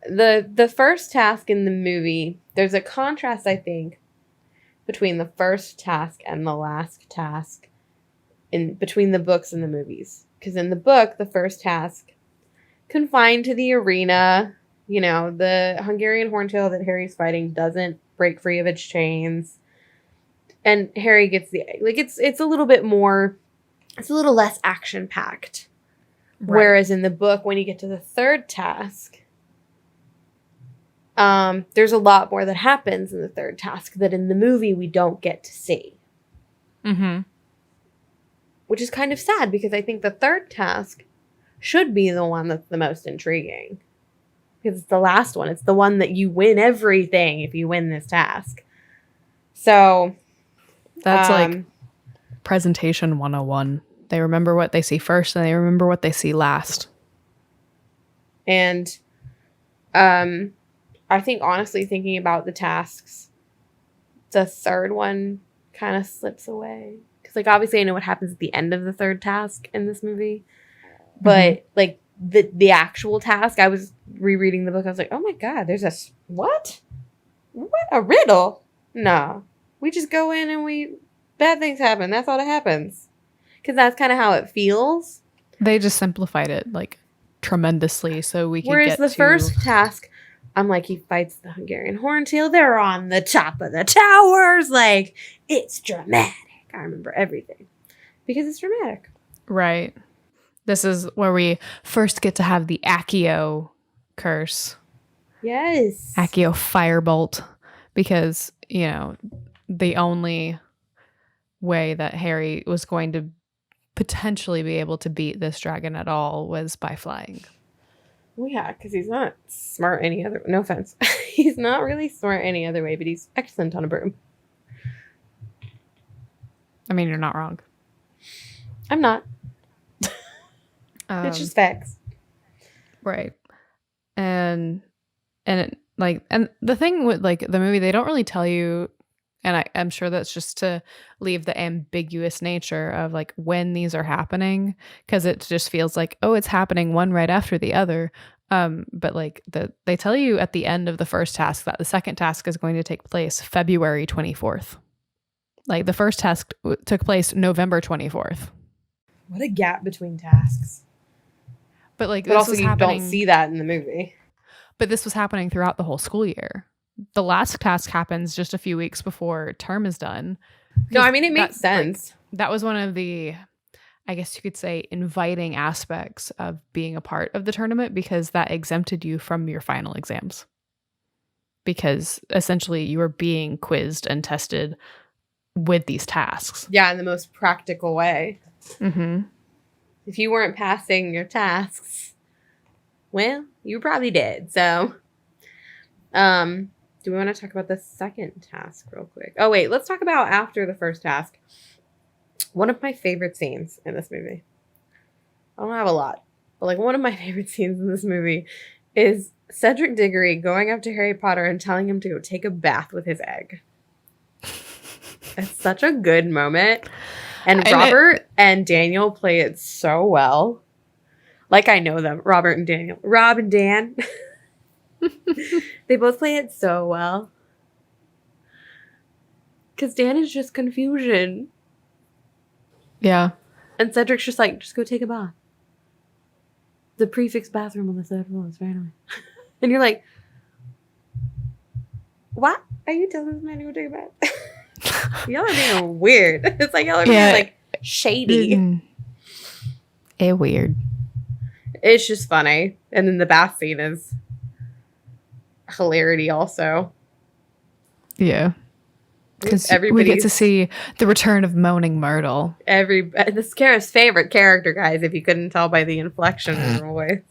the first task in the movie, there's a contrast, I think, between the first task and the last task in between the books and the movies. Because in the book, the first task, confined to the arena, you know, the Hungarian horntail that Harry's fighting doesn't break free of its chains. And Harry gets the egg. Like, it's a little bit more, it's a little less action-packed. Right. Whereas in the book, when you get to the third task, there's a lot more that happens in the third task that in the movie we don't get to see. Mm-hmm. Which is kind of sad, because I think the third task should be the one that's the most intriguing. Because it's the last one. It's the one that you win everything if you win this task. So that's like presentation 101. They remember what they see first and they remember what they see last. And I think, honestly, thinking about the tasks, the third one kind of slips away. Because, like, obviously I know what happens at the end of the third task in this movie. But, like, the actual task, I was rereading the book. I was like, oh, my God, there's a... What? What? A riddle? No. We just go in and bad things happen. That's all that happens. Because that's kind of how it feels. They just simplified it, like, tremendously so we can Whereas the first task, I'm like, he fights the Hungarian horntail. They're on the top of the towers. Like, it's dramatic. I remember everything. Because it's dramatic. Right. This is where we first get to have the Accio curse. Yes. Accio firebolt. Because, you know, the only way that Harry was going to potentially be able to beat this dragon at all was by flying. Well, yeah, because he's not smart any other... No offense. He's not really smart any other way, but he's excellent on a broom. I mean, you're not wrong. I'm not. It's just facts. Right. And the thing with, like, the movie, they don't really tell you, and I'm sure that's just to leave the ambiguous nature of, like, when these are happening, because it just feels like, oh, it's happening one right after the other. But, like, they tell you at the end of the first task that the second task is going to take place February 24th. Like, the first task took place November 24th. What a gap between tasks. But, like, but also you don't see that in the movie. But this was happening throughout the whole school year. The last task happens just a few weeks before term is done. No, I mean, it makes sense. Like, that was one of the, I guess you could say, inviting aspects of being a part of the tournament, because that exempted you from your final exams. Because essentially you were being quizzed and tested with these tasks. Yeah, in the most practical way. Mm-hmm. If you weren't passing your tasks, well, you probably did. So, do we want to talk about the second task real quick? Oh, wait, let's talk about after the first task. One of my favorite scenes in this movie. I don't have a lot, but, like, one of my favorite scenes in this movie is Cedric Diggory going up to Harry Potter and telling him to go take a bath with his egg. It's such a good moment. And Robert and Daniel play it so well. Like, I know them. Robert and Daniel. Rob and Dan. They both play it so well. Because Dan is just confusion. Yeah. And Cedric's just like, just go take a bath. The prefix bathroom on the third floor is right away. And you're like, what? Are you telling this man to go take a bath? Y'all are being weird. It's like y'all are being, like, shady. Weird. It's just funny. And then the bath scene is hilarity also. Yeah. Because we get to see the return of Moaning Myrtle. This is Kara's favorite character, guys, if you couldn't tell by the inflection in her voice.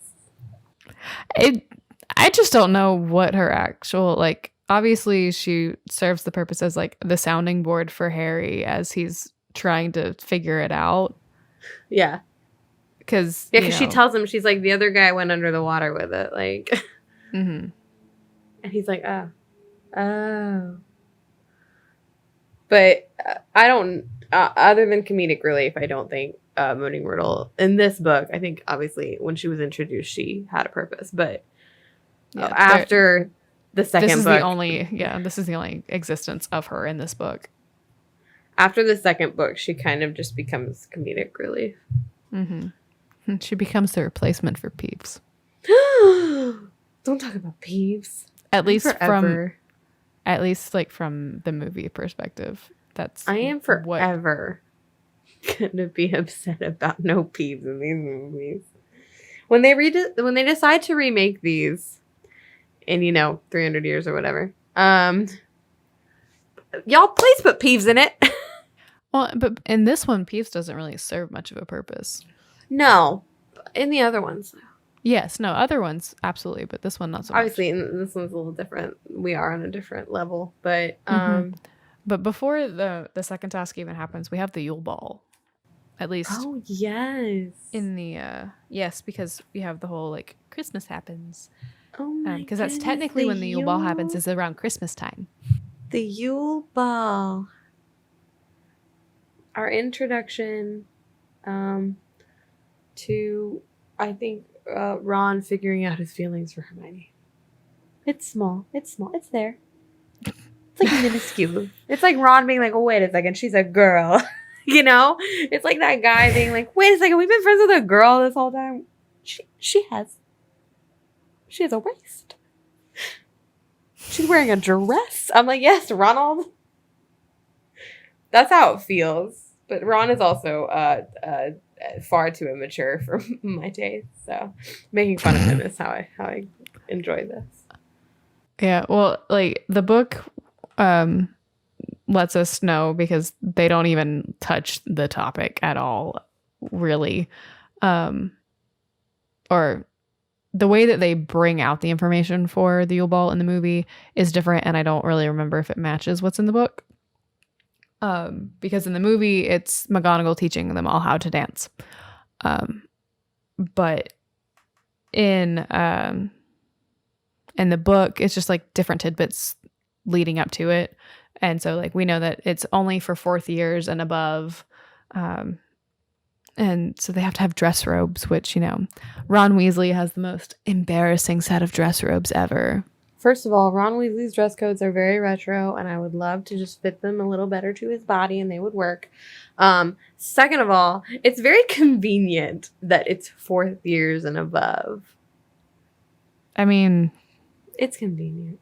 I just don't know what her actual, like, obviously she serves the purpose as, like, the sounding board for Harry as he's trying to figure it out. Yeah. Because she tells him, she's like, the other guy went under the water with it, like. Mm-hmm. And he's like, oh. But I don't, other than comedic relief, I don't think Moaning Myrtle in this book, I think obviously when she was introduced, she had a purpose. But after the second book. This is the only existence of her in this book. After the second book, she kind of just becomes comedic relief. Mm-hmm. She becomes the replacement for Peeves. Don't talk about Peeves. At least from the movie perspective. I am forever gonna be upset about no Peeves in these movies. When they decide to remake these in 300 years or whatever, y'all please put Peeves in it. Well, but in this one, Peeves doesn't really serve much of a purpose. No, in the other ones. Yes, no, other ones absolutely, but this one not so Obviously, much. This one's a little different. We are on a different level, but But before the second task even happens, we have the Yule Ball. At least. Oh yes. In the yes, because we have the whole like Christmas happens. Oh my because that's technically when the Yule Ball happens is around Christmas time. The Yule Ball. Our introduction to, I think, Ron figuring out his feelings for Hermione. It's small. It's there. It's like minuscule. It's like Ron being like, oh, wait a second, she's a girl. It's like that guy being like, wait a second, we've been friends with a girl this whole time. She has a waist. She's wearing a dress. I'm like, yes, Ronald. That's how it feels. But Ron is also far too immature for my taste. So making fun of him is how I enjoy this. Yeah, well, like the book lets us know because they don't even touch the topic at all, really. Or the way that they bring out the information for the Yule Ball in the movie is different, and I don't really remember if it matches what's in the book. Because in the movie, it's McGonagall teaching them all how to dance. But in the book, it's just like different tidbits leading up to it. And so like we know that it's only for fourth years and above. And so they have to have dress robes, which, Ron Weasley has the most embarrassing set of dress robes ever. First of all, Ron Weasley's dress codes are very retro, and I would love to just fit them a little better to his body, and they would work. Second of all, it's very convenient that it's fourth years and above. I mean... It's convenient.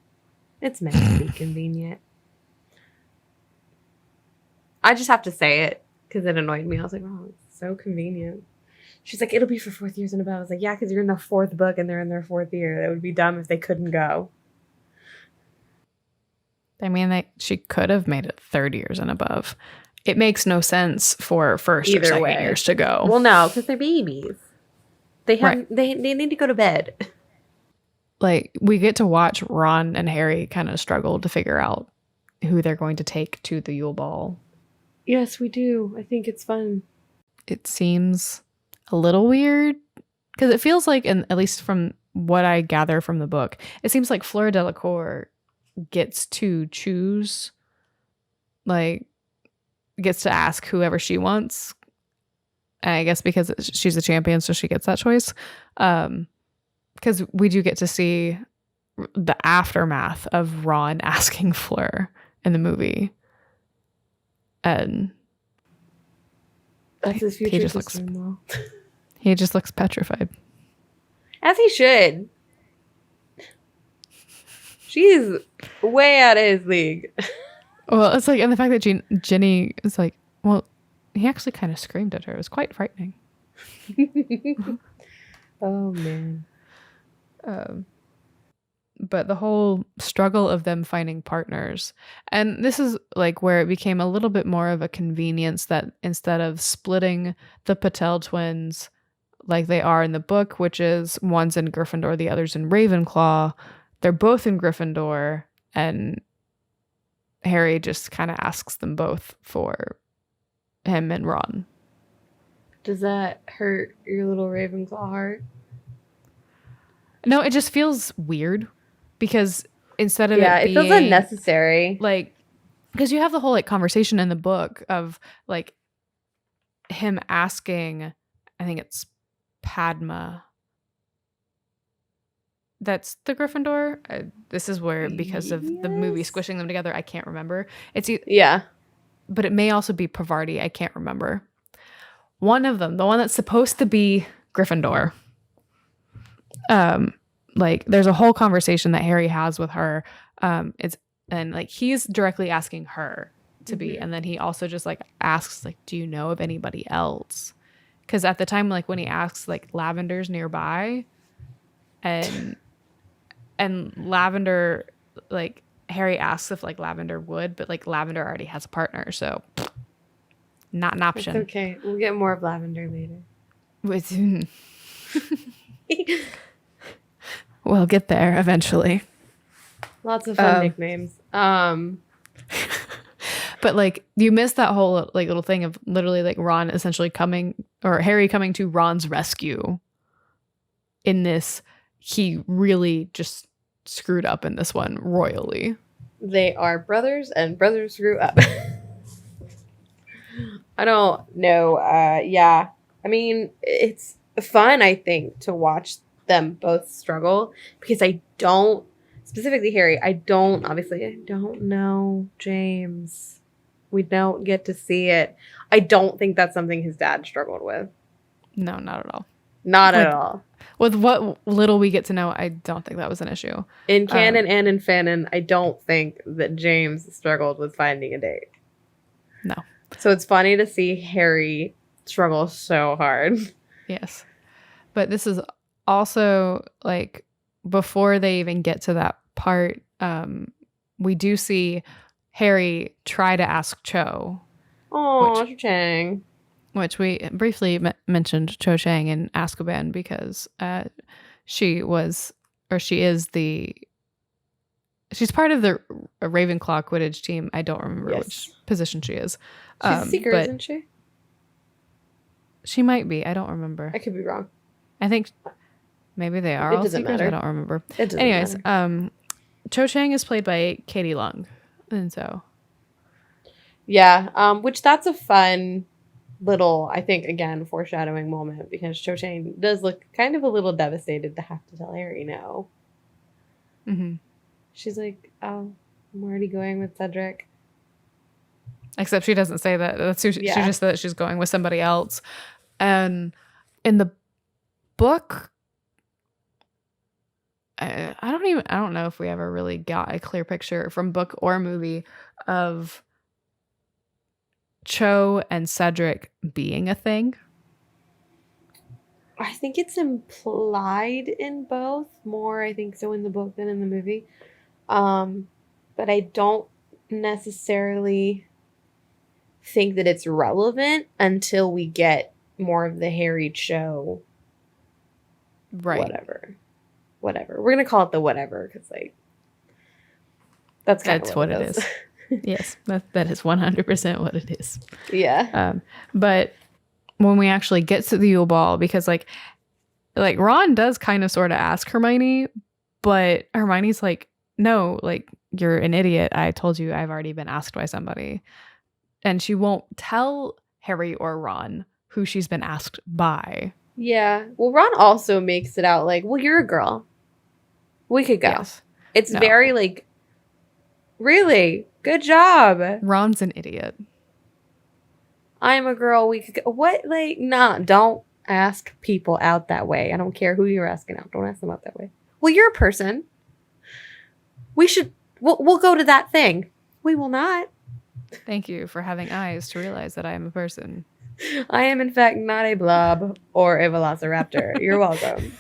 It's meant to be convenient. I just have to say it, because it annoyed me. I was like, oh, it's so convenient. She's like, it'll be for fourth years and above. I was like, yeah, because you're in the fourth book, and they're in their fourth year. That would be dumb if they couldn't go. I mean, she could have made it third years and above. It makes no sense for first or second years to go. Well, no, because they're babies. They need to go to bed. Like, we get to watch Ron and Harry kind of struggle to figure out who they're going to take to the Yule Ball. Yes, we do. I think it's fun. It seems a little weird because it feels like, and at least from what I gather from the book, it seems like Fleur Delacour gets to choose, like, gets to ask whoever she wants. And I guess because she's a champion, so she gets that choice. Because we do get to see the aftermath of Ron asking Fleur in the movie. And that's his future. He just looks petrified. As he should. She's way out of his league. Well, it's like, and the fact that Ginny is like, well, he actually kind of screamed at her. It was quite frightening. Oh, man. But the whole struggle of them finding partners, and this is like where it became a little bit more of a convenience that instead of splitting the Patel twins like they are in the book, which is one's in Gryffindor, the other's in Ravenclaw, they're both in Gryffindor, and Harry just kind of asks them both for him and Ron. Does that hurt your little Ravenclaw heart? No, it just feels weird because instead of it feels unnecessary. Like because you have the whole like conversation in the book of like him asking, I think it's Padma. That's the Gryffindor. This is where, because of the movie squishing them together, I can't remember. Yeah. But it may also be Parvati. I can't remember. One of them, the one that's supposed to be Gryffindor. Like there's a whole conversation that Harry has with her. And like he's directly asking her to be, and then he also just like asks like, do you know of anybody else? Because at the time, like when he asks, like Lavender's nearby, and Lavender, like Harry asks if like Lavender would, but like Lavender already has a partner, so not an option. It's okay, we'll get more of Lavender later. We'll get there eventually. Lots of fun nicknames. But like you missed that whole like little thing of literally like Ron essentially coming, or Harry coming to Ron's rescue. In this, he really just screwed up in this one royally. They are brothers, and brothers screw up. I don't know. Yeah, I mean, it's fun, I think, to watch them both struggle, because I don't, specifically Harry, I don't know James. We don't get to see it. I don't think that's something his dad struggled with. No, not at all. Not at all. With what little we get to know, I don't think that was an issue. In canon and in fanon, I don't think that James struggled with finding a date. No. So it's funny to see Harry struggle so hard. Yes. But this is also like before they even get to that part, we do see Harry try to ask Cho. Oh, Cho Chang. Which we briefly mentioned Cho Chang in Azkaban, because she's part of the Ravenclaw Quidditch team. I don't remember which position she is. She's a seeker, isn't she? She might be. I don't remember. I could be wrong. I think maybe they are all seekers. Matter. I don't remember. It doesn't Anyways, matter. Cho Chang is played by Katie Lung. And so. Yeah, which that's a fun little, I think, again, foreshadowing moment, because Cho Chang does look kind of a little devastated to have to tell Harry no. Mm-hmm. She's like, oh, I'm already going with Cedric. Except she doesn't say that. That's who she just said that she's going with somebody else. And in the book, I don't know if we ever really got a clear picture from book or movie of Cho and Cedric being a thing. I think it's implied in both, more I think so in the book than in the movie. But I don't necessarily think that it's relevant until we get more of the Harry Cho. Right. Whatever. We're going to call it the whatever, because like that's what it is. Yes, that is 100% what it is. Yeah. But when we actually get to the Yule Ball, because like Ron does kind of sort of ask Hermione, but Hermione's like, no, like, you're an idiot. I told you I've already been asked by somebody. And she won't tell Harry or Ron who she's been asked by. Yeah. Well, Ron also makes it out like, well, you're a girl. We could go. Yes. It's very like, really? Good job. Ron's an idiot. I'm a girl. We could go. What? Like, nah, don't ask people out that way. I don't care who you're asking out. Don't ask them out that way. Well, you're a person. We'll go to that thing. We will not. Thank you for having eyes to realize that I am a person. I am, in fact, not a blob or a velociraptor. You're welcome.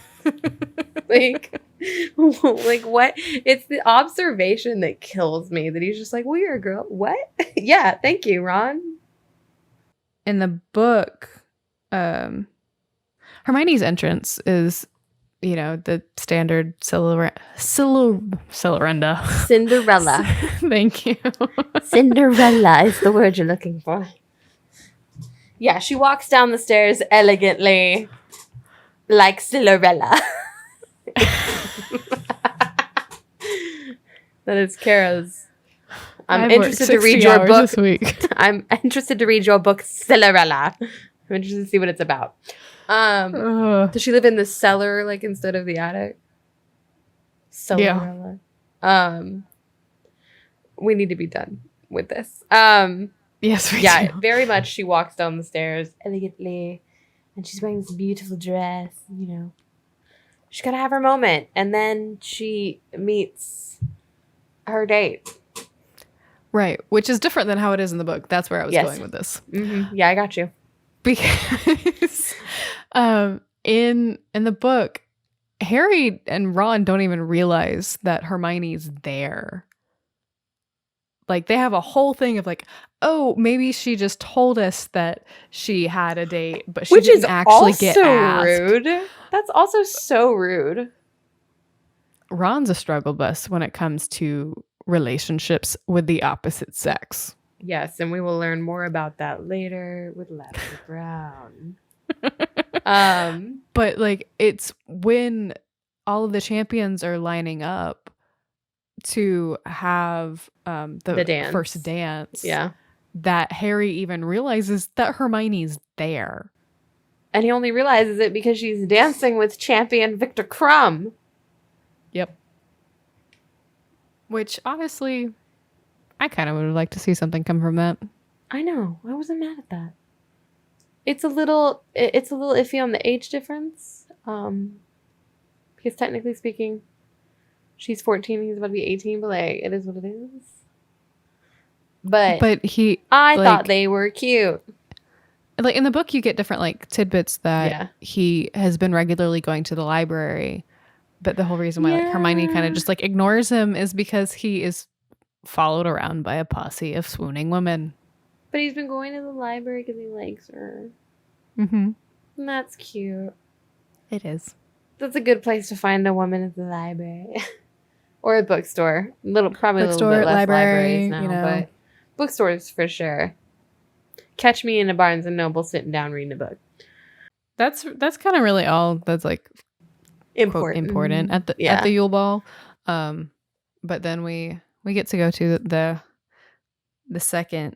like what? It's the observation that kills me, that he's just like, well, you're a girl. What? Yeah, thank you, Ron. In the book, Hermione's entrance is, you know, the standard Cinderella. Thank you. Cinderella is the word you're looking for. Yeah, she walks down the stairs elegantly, like Cinderella. That is Kara's I'm interested to read your book this week. I'm interested to read your book, Cinderella. I'm interested to see what it's about. Does she live in the cellar, like, instead of the attic? Cinderella. Yeah. We need to be done with this. Yes, we yeah, do. very much. She walks down the stairs elegantly, and she's wearing this beautiful dress. You know, she's gotta have her moment, and then she meets her date. Right, which is different than how it is in the book. That's where I was going with this. Mm-hmm. Yeah, I got you. Because in the book, Harry and Ron don't even realize that Hermione's there. Like, they have a whole thing of like, oh, maybe she just told us that she had a date, but she didn't actually get asked. Rude. That's also so rude. Ron's a struggle bus when it comes to relationships with the opposite sex. Yes, and we will learn more about that later with Lavender Brown. But like, it's when all of the champions are lining up to have the first dance, that Harry even realizes that Hermione's there. And he only realizes it because she's dancing with champion Victor Crumb. Yep. Which, honestly, I kind of would like to see something come from that. I know. I wasn't mad at that. It's a little iffy on the age difference. Because technically speaking, she's 14, he's about to be 18, but like, it is what it is. But I thought they were cute. Like, in the book, you get different like tidbits that he has been regularly going to the library, but the whole reason why like Hermione kind of just like ignores him is because he is followed around by a posse of swooning women. But he's been going to the library because he likes her. Mm-hmm. And that's cute. It is. That's a good place to find a woman at the library. Or a bookstore. Probably bookstore, a little bit less library, libraries now, but bookstores for sure. Catch me in a Barnes and Noble sitting down reading a book. That's kind of really all that's like important at the Yule Ball. But then we get to go to the second.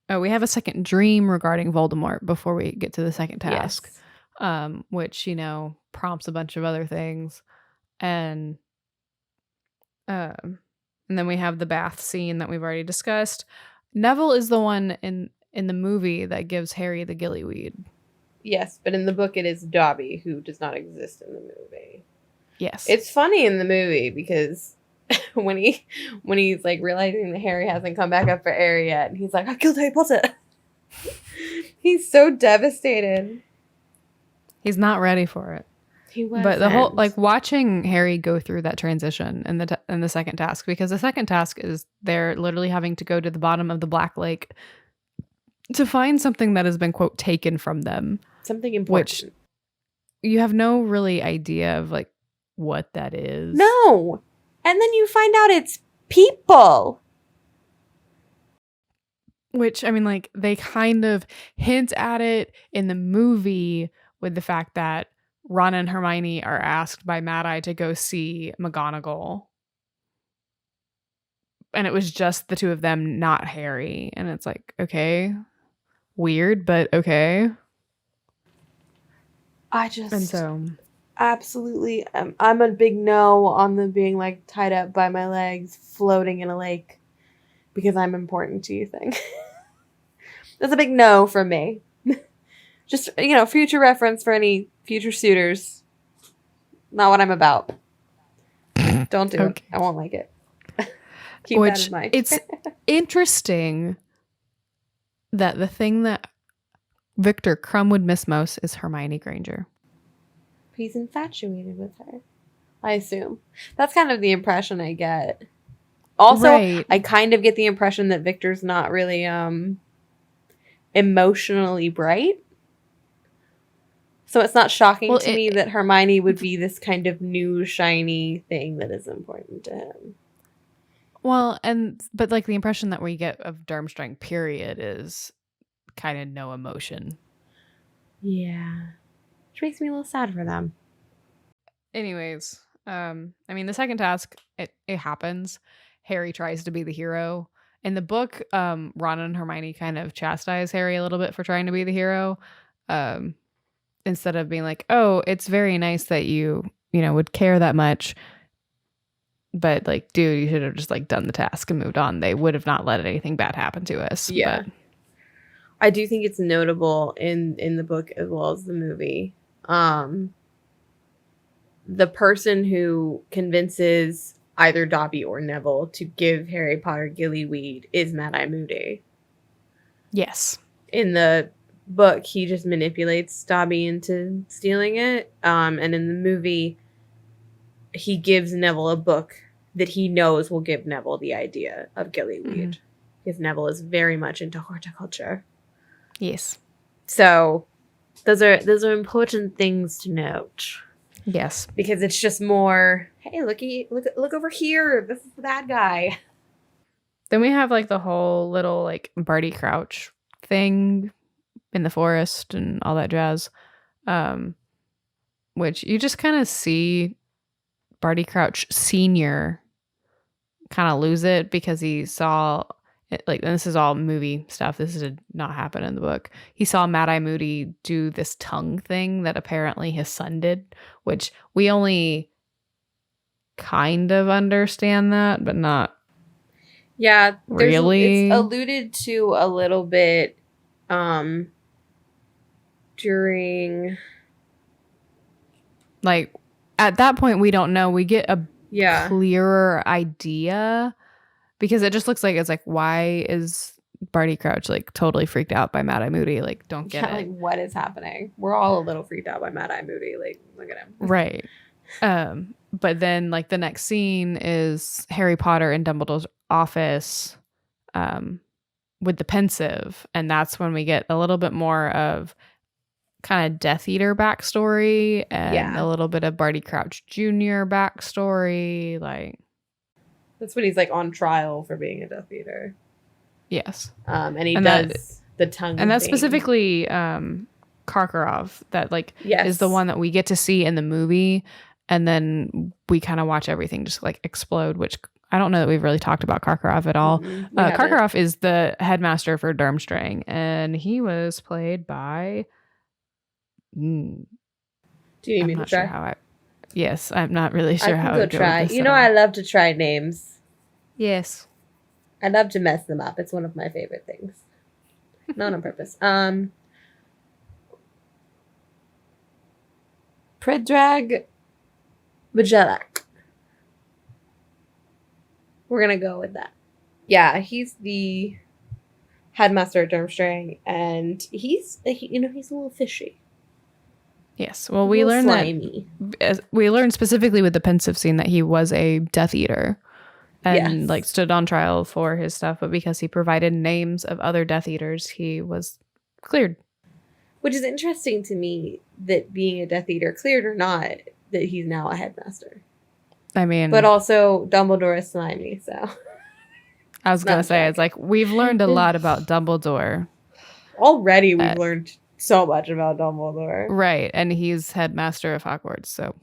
Oh, we have a second dream regarding Voldemort before we get to the second task, which prompts a bunch of other things, and then we have the bath scene that we've already discussed. Neville is the one in the movie that gives Harry the gillyweed. Yes, but in the book it is Dobby, who does not exist in the movie. Yes. It's funny in the movie because when he's like realizing that Harry hasn't come back up for air yet, and he's like, I killed Harry Potter. He's so devastated. He's not ready for it. He wasn't. But the whole like watching Harry go through that transition in the second task, because the second task is they're literally having to go to the bottom of the Black Lake to find something that has been, quote, taken from them. Something important. Which you have no really idea of like what that is. No. And then you find out it's people. Which, I mean, like, they kind of hint at it in the movie with the fact that Ron and Hermione are asked by Mad-Eye to go see McGonagall. And it was just the two of them, not Harry. And it's like, okay, weird, but okay. Absolutely, I'm a big no on them being like tied up by my legs, floating in a lake because I'm important to you thing. That's a big no from me. Just, future reference for any future suitors. Not what I'm about. Don't do it. I won't like it. Keep that in mind. It's interesting that the thing that Victor Crumb would miss most is Hermione Granger. He's infatuated with her, I assume. That's kind of the impression I get. Also, right. I kind of get the impression that Victor's not really emotionally bright. So it's not shocking to me that Hermione would be this kind of new, shiny thing that is important to him. Well, but like the impression that we get of Durmstrang, period, is kind of no emotion. Yeah. Which makes me a little sad for them. Anyways, I mean, the second task, it happens. Harry tries to be the hero, In the book, Ron and Hermione kind of chastise Harry a little bit for trying to be the hero. Instead of being like, oh, it's very nice that you would care that much. But like, dude, you should have just like done the task and moved on. They would have not let anything bad happen to us. Yeah. But I do think it's notable in the book as well as the movie. The person who convinces either Dobby or Neville to give Harry Potter Gillyweed is Mad-Eye Moody. yes. In the book, he just manipulates Dobby into stealing it. And in the movie, he gives Neville a book that he knows will give Neville the idea of Gillyweed. Because Neville is very much into horticulture. Yes. So those are important things to note. Yes. Because it's just more, hey, look over here. This is the bad guy. Then we have like the whole little like Barty Crouch thing in the forest and all that jazz. Which you just kind of see Barty Crouch Sr. kind of lose it because he saw it, like, and this is all movie stuff. This did not happen in the book. He saw Mad-Eye Moody do this tongue thing that apparently his son did, which we only kind of understand that, but not really. It's alluded to a little bit during, like, at that point we don't know. We get a clearer idea because it just looks like it's like, why is Barty Crouch like totally freaked out by Mad-Eye Moody? Like, don't get it. Like, what is happening? We're all a little freaked out by Mad-Eye Moody. Like, look at him. Right. But then like the next scene is Harry Potter in Dumbledore's office with the pensive, and that's when we get a little bit more of kind of Death Eater backstory and a little bit of Barty Crouch Jr. backstory. Like, that's when he's like on trial for being a Death Eater. Yes. And he does the tongue and that's thing. specifically Karkarov that like is the one that we get to see in the movie, and then we kind of watch everything just like explode, which I don't know that we've really talked about Karkarov at all. Karkarov is the headmaster for Durmstrang, and he was played by Do you need me to try? Sure yes, I'm not really sure how to try. You know, I love to try names. Yes. I love to mess them up. It's one of my favorite things. Not on purpose. Predrag Vajelak. We're going to go with that. Yeah, he's the headmaster at Durmstrang, and he's a little fishy. Yes. Well, we learned that we learned specifically with the pensive scene that he was a Death Eater and like stood on trial for his stuff, but because he provided names of other Death Eaters, he was cleared. Which is interesting to me, that being a Death Eater, cleared or not, that he's now a headmaster. I mean, but also Dumbledore is slimy, so I was gonna say, it's like we've learned a lot about Dumbledore already. We've learned so much about Dumbledore, right? And he's headmaster of Hogwarts, so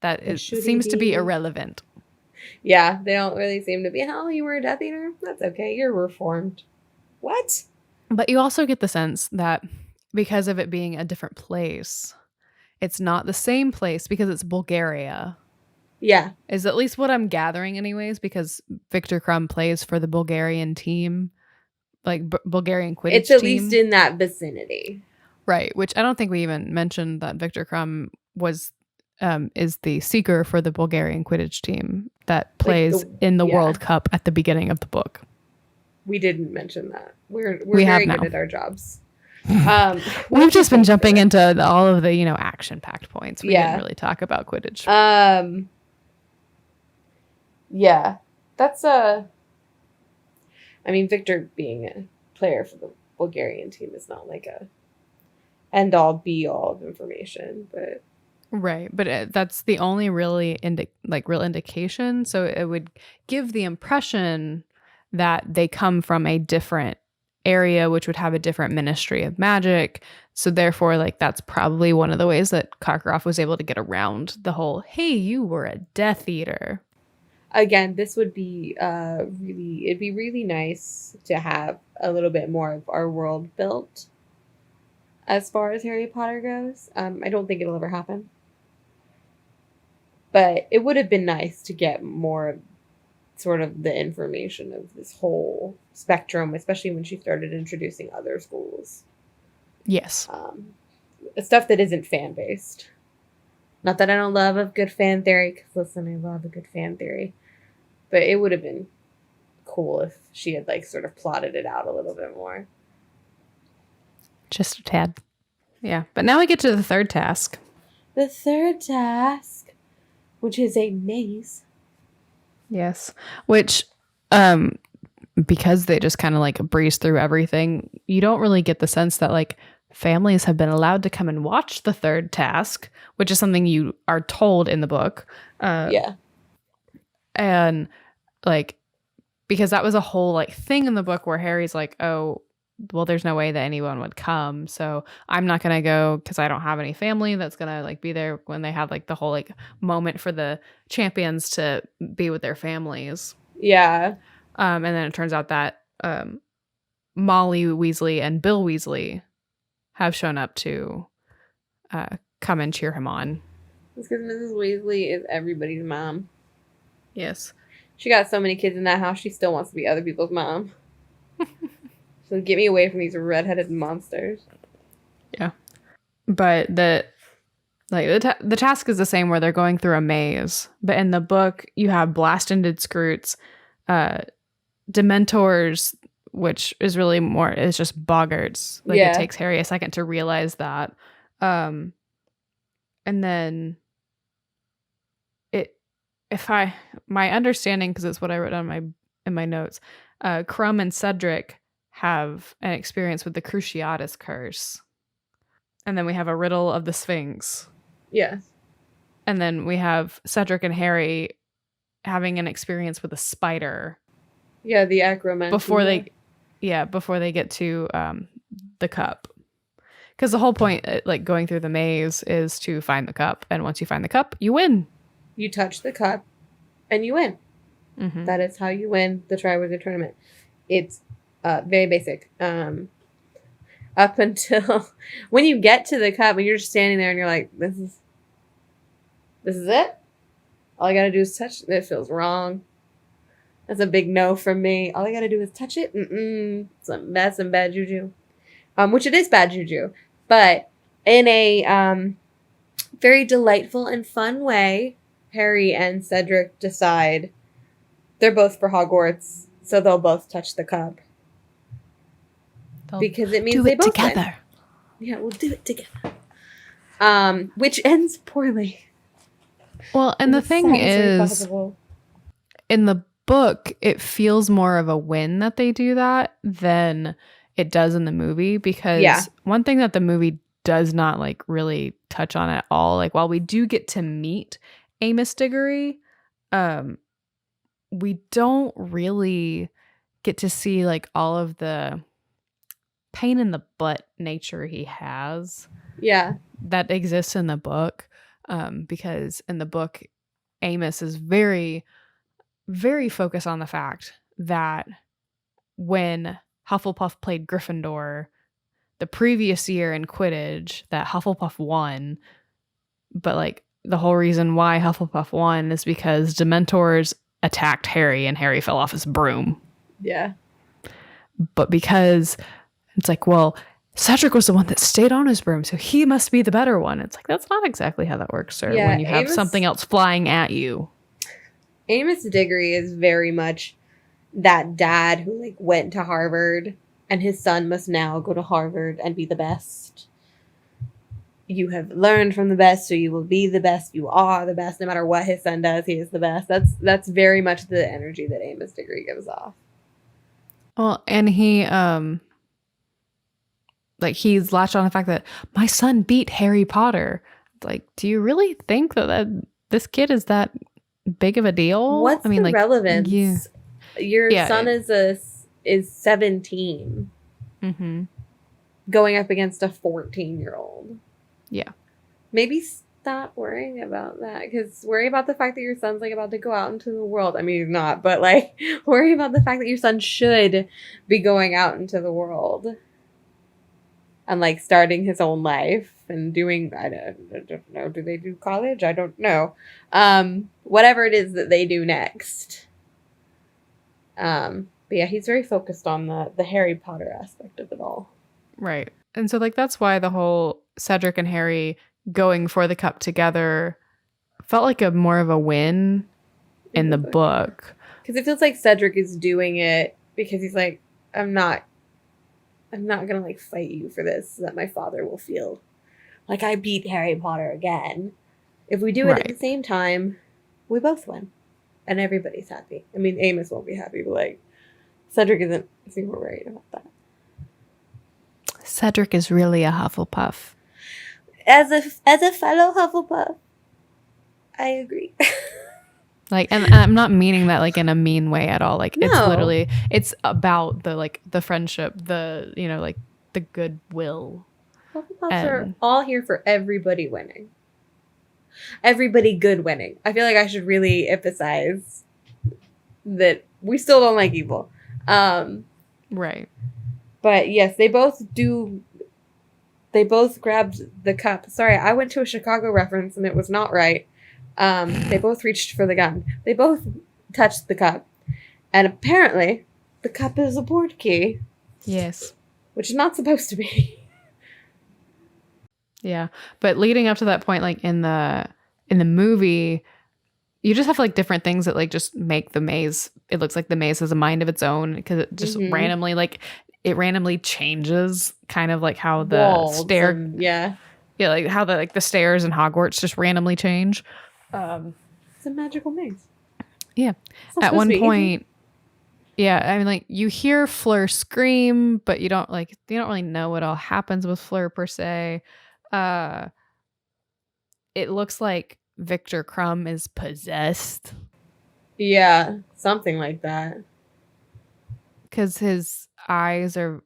that seems to be irrelevant. Yeah, they don't really seem to be. Oh, you were a Death Eater? That's okay. You're reformed. What? But you also get the sense that because of it being a different place, it's not the same place because it's Bulgaria. Yeah. Is at least what I'm gathering anyways, because Victor Crumb plays for the Bulgarian team, like Bulgarian Quidditch team. It's at least in that vicinity. Right, which I don't think we even mentioned that Victor Crumb is the seeker for the Bulgarian Quidditch team that plays in the World Cup at the beginning of the book. We didn't mention that. We're very good at our jobs. We've just been jumping into all of the action-packed points. We didn't really talk about Quidditch. Yeah, that's I mean, Victor being a player for the Bulgarian team is not like a end-all be-all of information, but right. But that's the only really real indication. So it would give the impression that they come from a different area, which would have a different Ministry of Magic. So therefore, like, that's probably one of the ways that Karkarov was able to get around the whole, hey, you were a Death Eater. again, this would be it'd be really nice to have a little bit more of our world built as far as Harry Potter goes. I don't think it'll ever happen. But it would have been nice to get more of sort of the information of this whole spectrum, especially when she started introducing other schools. Yes. Stuff that isn't fan-based. Not that I don't love a good fan theory, because listen, I love a good fan theory. But it would have been cool if she had, like, sort of plotted it out a little bit more. Just a tad. Yeah. But now we get to the third task. The third task, which is a maze. Yes. Which, because they just kind of like breeze through everything, you don't really get the sense that like families have been allowed to come and watch the third task, which is something you are told in the book. Yeah. And like, because that was a whole like thing in the book where Harry's like, oh, well, there's no way that anyone would come. So I'm not going to go because I don't have any family that's going to like be there when they have like the whole like moment for the champions to be with their families. Yeah. And then it turns out that Molly Weasley and Bill Weasley have shown up to come and cheer him on. It's because Mrs. Weasley is everybody's mom. Yes. She got so many kids in that house, she still wants to be other people's mom. So get me away from these redheaded monsters. Yeah. But the task is the same where they're going through a maze. But in the book, you have blast-ended scroots, Dementors, which is really more, it's just boggarts. Like it takes Harry a second to realize that. And then my understanding, because it's what I wrote on in my notes, Crumb and Cedric have an experience with the Cruciatus curse. And then we have a riddle of the Sphinx. Yes. And then we have Cedric and Harry having an experience with a spider. Yeah, the acromancy. Before they get to the cup. Because the whole point, like going through the maze, is to find the cup. And once you find the cup, you win. You touch the cup and you win. Mm-hmm. That is how you win the Triwizard Tournament. It's very basic. Up until when you get to the cup and you're just standing there and you're like, this is it? All I gotta do is touch it. It feels wrong. That's a big no from me. All I gotta do is touch it. That's some bad juju. Which it is bad juju. But in a very delightful and fun way, Harry and Cedric decide they're both for Hogwarts, so they'll both touch the cup. Because it means they both together. Win. Yeah, we'll do it together. Which ends poorly. Well, and the thing is, in the book, it feels more of a win that they do that than it does in the movie. Because one thing that the movie does not like really touch on at all, like while we do get to meet Amos Diggory, we don't really get to see like all of the pain in the butt nature he has. Yeah. That exists in the book. Because in the book, Amos is very, very focused on the fact that when Hufflepuff played Gryffindor the previous year in Quidditch, that Hufflepuff won. But like the whole reason why Hufflepuff won is because Dementors attacked Harry and Harry fell off his broom. Yeah. But because it's like, well, Cedric was the one that stayed on his broom, so he must be the better one. It's like, that's not exactly how that works, sir. Yeah, when you have something else flying at you. Amos Diggory is very much that dad who like went to Harvard and his son must now go to Harvard and be the best. You have learned from the best, so you will be the best. You are the best. No matter what his son does, he is the best. That's very much the energy that Amos Diggory gives off. Well, and he he's latched on the fact that my son beat Harry Potter. Like, do you really think that this kid is that big of a deal? What's the relevance? Yeah. Your son is 17. Mm-hmm. Going up against a 14-year-old. Yeah. Maybe stop worrying about that. Because worry about the fact that your son's like about to go out into the world. I mean, he's not, but like worry about the fact that your son should be going out into the world and like starting his own life and doing, I don't know, do they do college? I don't know. Whatever it is that they do next. But yeah, he's very focused on the Harry Potter aspect of it all. Right. And so like that's why the whole Cedric and Harry going for the cup together felt like a more of a win in the book. Because it feels like Cedric is doing it because he's like, I'm not gonna like fight you for this so that my father will feel like I beat Harry Potter again. If we do it at the same time, we both win. And everybody's happy. I mean, Amos won't be happy, but like Cedric isn't super worried about that. Cedric is really a Hufflepuff. As a fellow Hufflepuff, I agree. Like, and I'm not meaning that like in a mean way at all. Like, no. It's literally, it's about the friendship, the, you know, like the goodwill. Hufflepuffs are all here for everybody winning. Everybody good winning. I feel like I should really emphasize that we still don't like evil. Right. But yes, they both grabbed the cup. Sorry, I went to a Chicago reference and it was not right. They both reached for the gun. They both touched the cup. And apparently, the cup is a board key. Yes. Which is not supposed to be. Yeah. But leading up to that point, like in the movie, you just have like different things that like just make the maze. It looks like the maze has a mind of its own because it just randomly like it randomly changes kind of like how the like how the stairs in Hogwarts just randomly change. It's a magical maze. Yeah. At one point, yeah, I mean like you hear Fleur scream, but you don't really know what all happens with Fleur per se. It looks like Victor Crumb is possessed. Yeah, something like that. Because his eyes are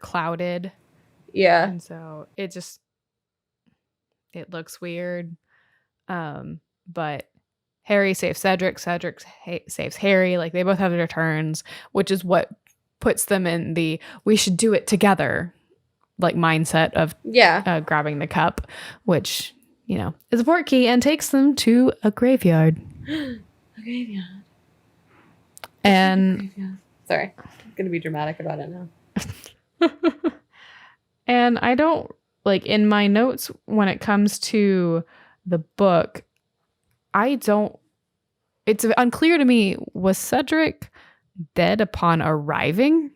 clouded. Yeah. And so it looks weird. But Harry saves Cedric. Cedric saves Harry. Like they both have their turns, which is what puts them in the we should do it together like mindset of grabbing the cup, which, you know, is a port key and takes them to a graveyard. A graveyard. And sorry, I'm gonna be dramatic about it now. And I don't like in my notes when it comes to the book, it's unclear to me, was Cedric dead upon arriving?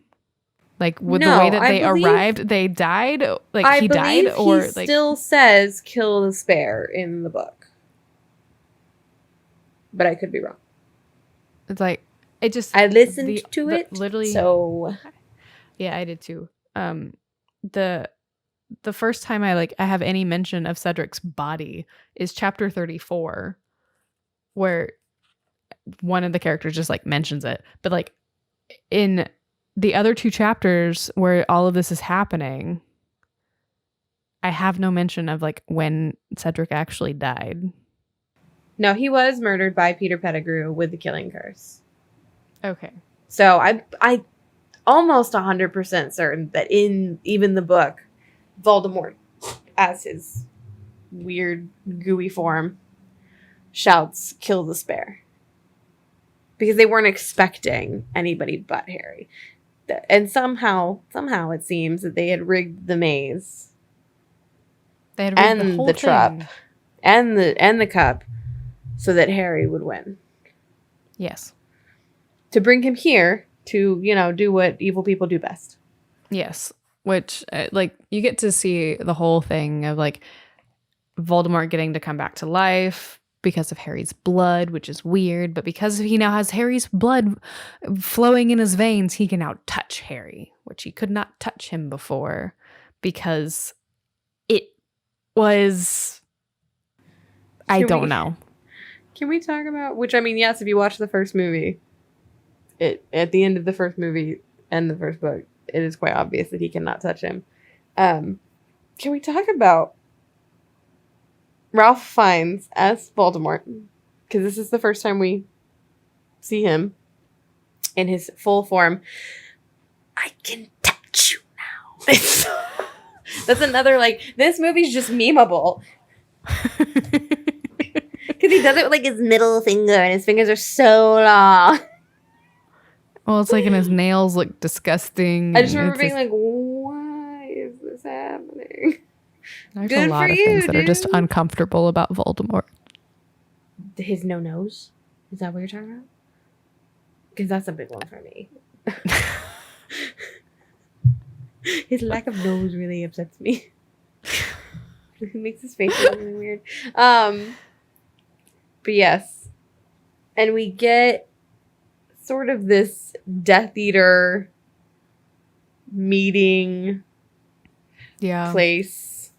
Like with the way that they arrived, they died? Like he died? Or he still says kill the spare in the book. But I could be wrong. It's like I listened to it literally. So yeah, I did too. The first time I have any mention of Cedric's body is chapter 34, where one of the characters just like mentions it. But like in the other two chapters where all of this is happening, I have no mention of like when Cedric actually died. No, he was murdered by Peter Pettigrew with the killing curse. Okay. So I almost 100% certain that in even the book, Voldemort, as his weird gooey form, shouts, kill the spare. Because they weren't expecting anybody but Harry. And somehow it seems that they had rigged the maze. They had rigged the whole thing. Trap and the cup so that Harry would win. Yes. To bring him here to, you know, do what evil people do best. Yes. Which, like, you get to see the whole thing of, like, Voldemort getting to come back to life because of Harry's blood, which is weird. But because he now has Harry's blood flowing in his veins, he can now touch Harry, which he could not touch him before because it was... I don't know. Can we talk about... Which, I mean, yes, if you watch the first movie, at the end of the first movie and the first book, it is quite obvious that he cannot touch him. Can we talk about Ralph Fiennes as Voldemort, because this is the first time we see him in his full form. I can touch you now. That's another, like, this movie's just memeable. Because he does it with, like, his middle finger, and his fingers are so long. Well, it's like, and his nails look disgusting. I just remember being like, why is this happening? There's Good a lot for of you, things that are just dude. uncomfortable about Voldemort. His no nose? Is that what you're talking about? Because that's a big one for me. His lack of nose really upsets me. It makes his face look really weird. But yes. And we get sort of this Death Eater meeting place.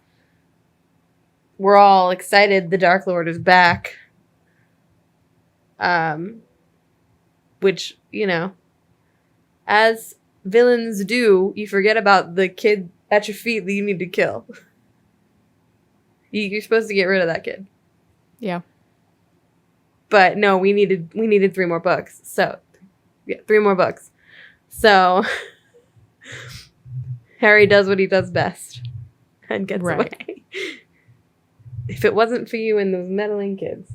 We're all excited the Dark Lord is back. Which, you know, as villains do, you forget about the kid at your feet that you need to kill. You're supposed to get rid of that kid. Yeah. But no, we needed 3 more books. So, yeah, 3 more books. So, Harry does what he does best and gets away. If it wasn't for you and those meddling kids.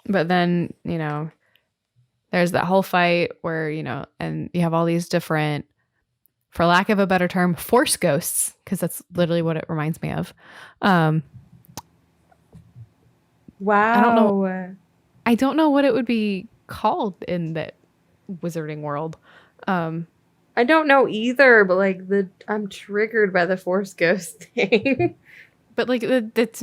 But then, you know, there's that whole fight where, you know, and you have all these different, for lack of a better term, force ghosts, because that's literally what it reminds me of. Wow. I don't know what it would be called in that wizarding world. I don't know either, but like I'm triggered by the force ghost thing. But like it's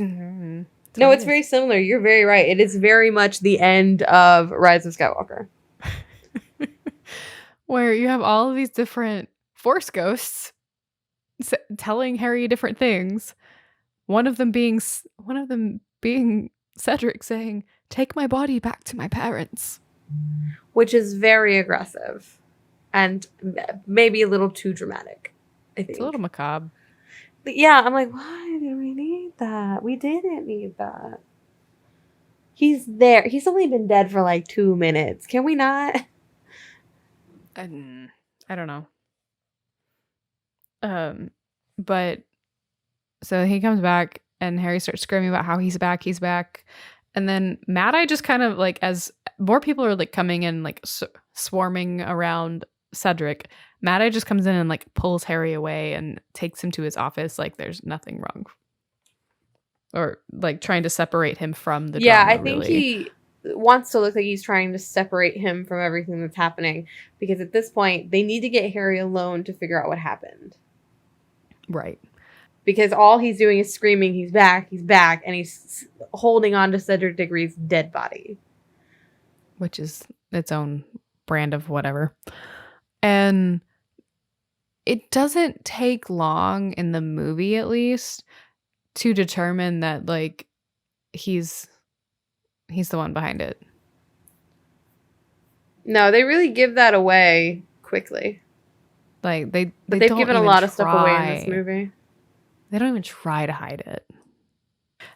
no, it's very similar. You're very right. It is very much the end of Rise of Skywalker. Where you have all of these different force ghosts telling Harry different things. One of them being Cedric saying, "Take my body back to my parents," which is very aggressive and maybe a little too dramatic. I think it's a little macabre. But yeah, I'm like, why did we need that? We didn't need that. He's there. He's only been dead for like 2 minutes. Can we not? I don't know. But so he comes back and Harry starts screaming about how he's back. And then Mad Eye just kind of like, as more people are like coming in, like swarming around Cedric, Mad Eye just comes in and like pulls Harry away and takes him to his office like there's nothing wrong. Or like trying to separate him from the drama, I think he wants to look like he's trying to separate him from everything that's happening. Because at this point, they need to get Harry alone to figure out what happened. Right. Because all he's doing is screaming, he's back, and he's holding on to Cedric Diggory's dead body. Which is its own brand of whatever. And it doesn't take long in the movie, at least, to determine that, like, he's the one behind it. No, they really give that away quickly. Like, they've given a lot of stuff away in this movie. They don't even try to hide it.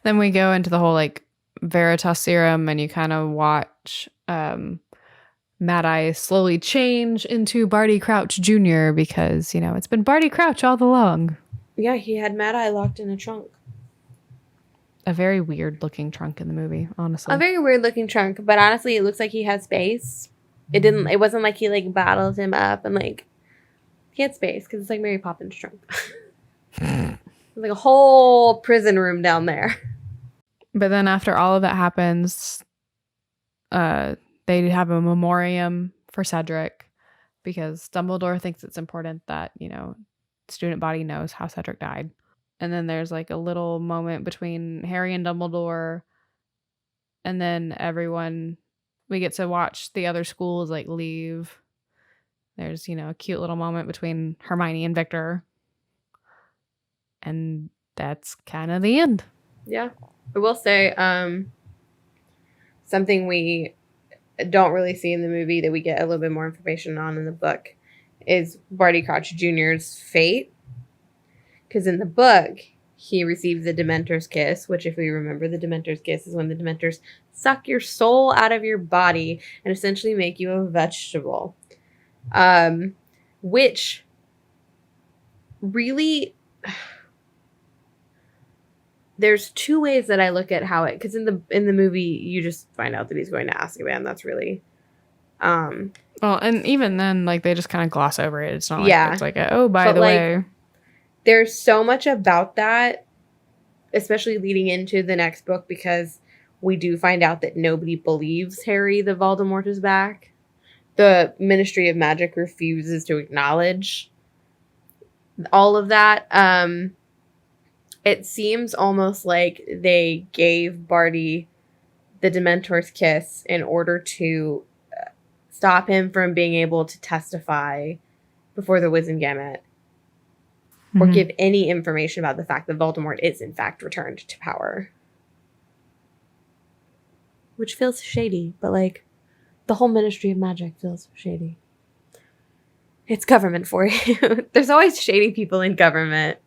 Then we go into the whole, like, Veritas serum, and you kind of watch Mad Eye slowly change into Barty Crouch Jr. because, you know, it's been Barty Crouch all along. Yeah, he had Mad Eye locked in a trunk. A very weird looking trunk in the movie, honestly. A very weird looking trunk, but honestly, it looks like he had space. It wasn't like he like bottled him up and like he had space because it's like Mary Poppins' trunk. Like a whole prison room down there. But then after all of that happens, they have a memoriam for Cedric because Dumbledore thinks it's important that, you know, student body knows how Cedric died. And then there's like a little moment between Harry and Dumbledore, and then we get to watch the other schools like leave. There's, you know, a cute little moment between Hermione and Victor. And that's kind of the end. Yeah. I will say something we don't really see in the movie that we get a little bit more information on in the book is Barty Crouch Jr.'s fate. Because in the book, he receives the Dementor's kiss, which, if we remember, the Dementor's kiss is when the Dementors suck your soul out of your body and essentially make you a vegetable. Which really... There's two ways that I look at how it... Because in the movie, you just find out that he's going to Azkaban. That's really... well, and even then, like, they just kind of gloss over it. It's not like Yeah. it's like, oh, by the way... There's so much about that, especially leading into the next book, because we do find out that nobody believes Harry the Voldemort is back. The Ministry of Magic refuses to acknowledge all of that. It seems almost like they gave Barty the Dementor's kiss in order to stop him from being able to testify before the Wizengamot. Or give any information about the fact that Voldemort is, in fact, returned to power. Which feels shady, but, like, the whole Ministry of Magic feels shady. It's government for you. There's always shady people in government.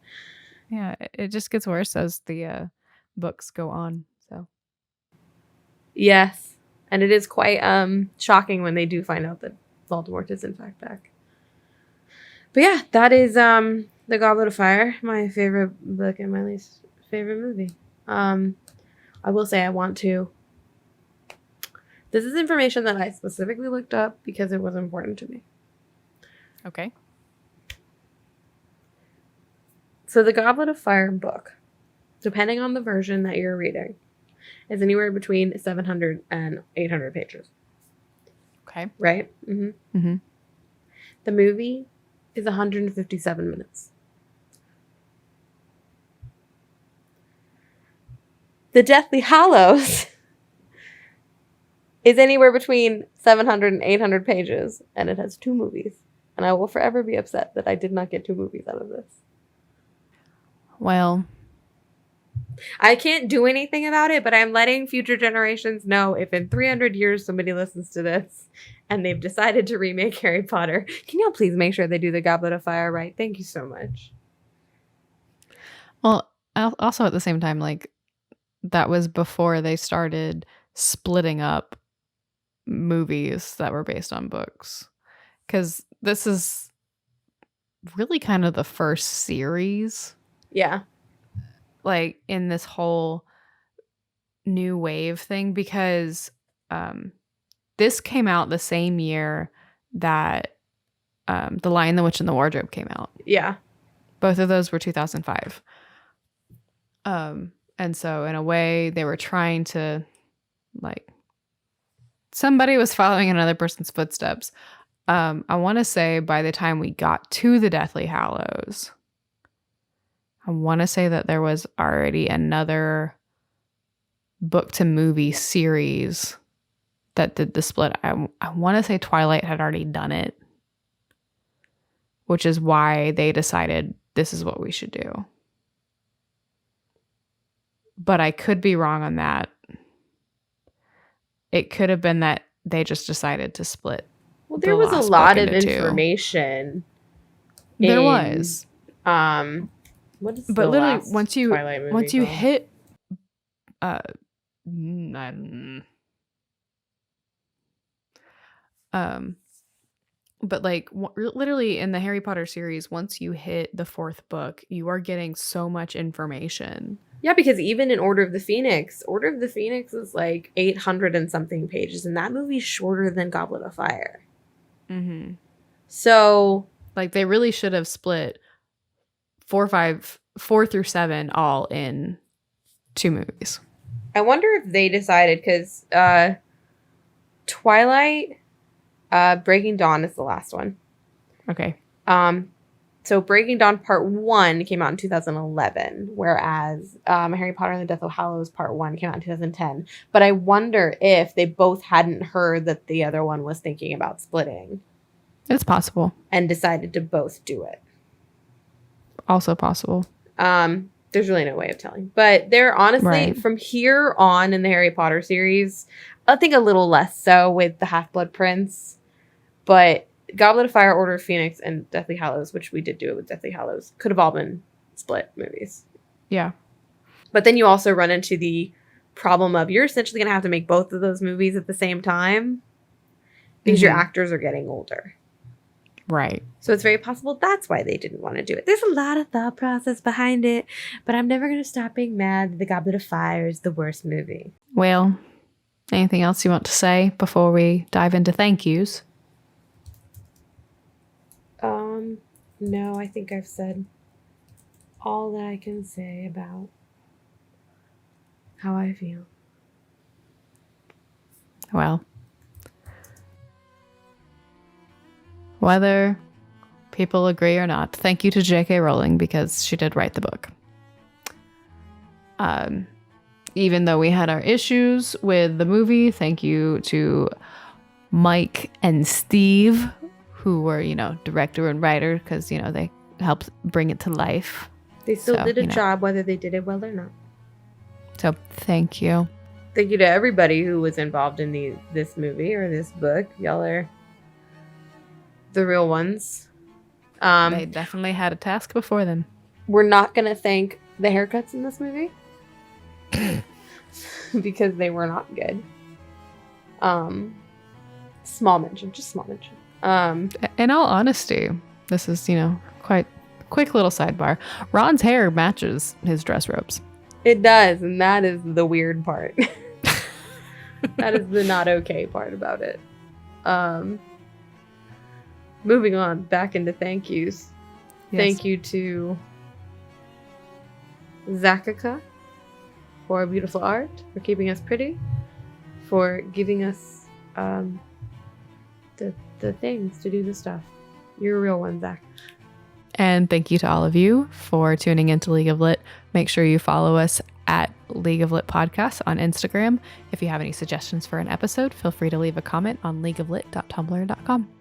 Yeah, it just gets worse as the books go on, so. Yes, and it is quite shocking when they do find out that Voldemort is, in fact, back. But yeah, that is... The Goblet of Fire, my favorite book and my least favorite movie. I will say I want to. This is information that I specifically looked up because it was important to me. Okay. So the Goblet of Fire book, depending on the version that you're reading, is anywhere between 700 and 800 pages. Okay. Right? Mm-hmm. Mm-hmm. The movie is 157 minutes. The Deathly Hallows is anywhere between 700 and 800 pages, and it has 2 movies. And I will forever be upset that I did not get 2 movies out of this. Well, I can't do anything about it, but I'm letting future generations know if in 300 years somebody listens to this and they've decided to remake Harry Potter, can y'all please make sure they do the Goblet of Fire right? Thank you so much. well, also at the same time, like, that was before they started splitting up movies that were based on books. Because this is really kind of the first series. Yeah. Like, in this whole new wave thing, because this came out the same year that The Lion, the Witch, and the Wardrobe came out. Yeah. Both of those were 2005. And so in a way they were trying to, like, somebody was following in another person's footsteps. I want to say by the time we got to the Deathly Hallows, I want to say that there was already another book to movie series that did the split. I want to say Twilight had already done it, which is why they decided this is what we should do. But I could be wrong on that. It could have been that they just decided to split. Well, there was a lot of information. There was. What is but the literally last once you Twilight movie once you called? hit but like literally in the Harry Potter series, once you hit the 4th book, you are getting so much information. Yeah, because even in Order of the Phoenix is like 800 and something pages, and that movie's shorter than Goblet of Fire. Mm-hmm. So, like, they really should have split 4 through 7 all in 2 movies. I wonder if they decided, because Twilight, Breaking Dawn is the last one. Okay. So Breaking Dawn Part 1 came out in 2011, whereas Harry Potter and the Deathly Hallows Part 1 came out in 2010. But I wonder if they both hadn't heard that the other one was thinking about splitting. It's possible. And decided to both do it. Also possible. There's really no way of telling. But they're honestly, Right. From here on in the Harry Potter series, I think a little less so with the Half-Blood Prince. But Goblet of Fire, Order of Phoenix, and Deathly Hallows, which we did do it with Deathly Hallows, could have all been split movies. Yeah. But then you also run into the problem of you're essentially going to have to make both of those movies at the same time because your actors are getting older. Right. So it's very possible that's why they didn't want to do it. There's a lot of thought process behind it, but I'm never going to stop being mad that The Goblet of Fire is the worst movie. Well, anything else you want to say before we dive into thank yous? No, I think I've said all that I can say about how I feel. Well, whether people agree or not, thank you to J.K. Rowling because she did write the book. Even though we had our issues with the movie, thank you to Mike and Steve, who were, director and writer, because, they helped bring it to life. They still did a job, whether they did it well or not. So thank you. Thank you to everybody who was involved in this movie or this book. Y'all are the real ones. They definitely had a task before them. We're not going to thank the haircuts in this movie because they were not good. Small mention. In all honesty, this is, quite quick little sidebar. Ron's hair matches his dress robes. It does, and that is the weird part. That is the not okay part about it. Moving on, back into thank yous. Yes. Thank you to Zakaka for beautiful art, for keeping us pretty, for giving us the things to do the stuff. You're a real one, Zach. And thank you to all of you for tuning into League of Lit. Make sure you follow us at League of Lit Podcast on Instagram. If you have any suggestions for an episode, feel free to leave a comment on leagueoflit.tumblr.com.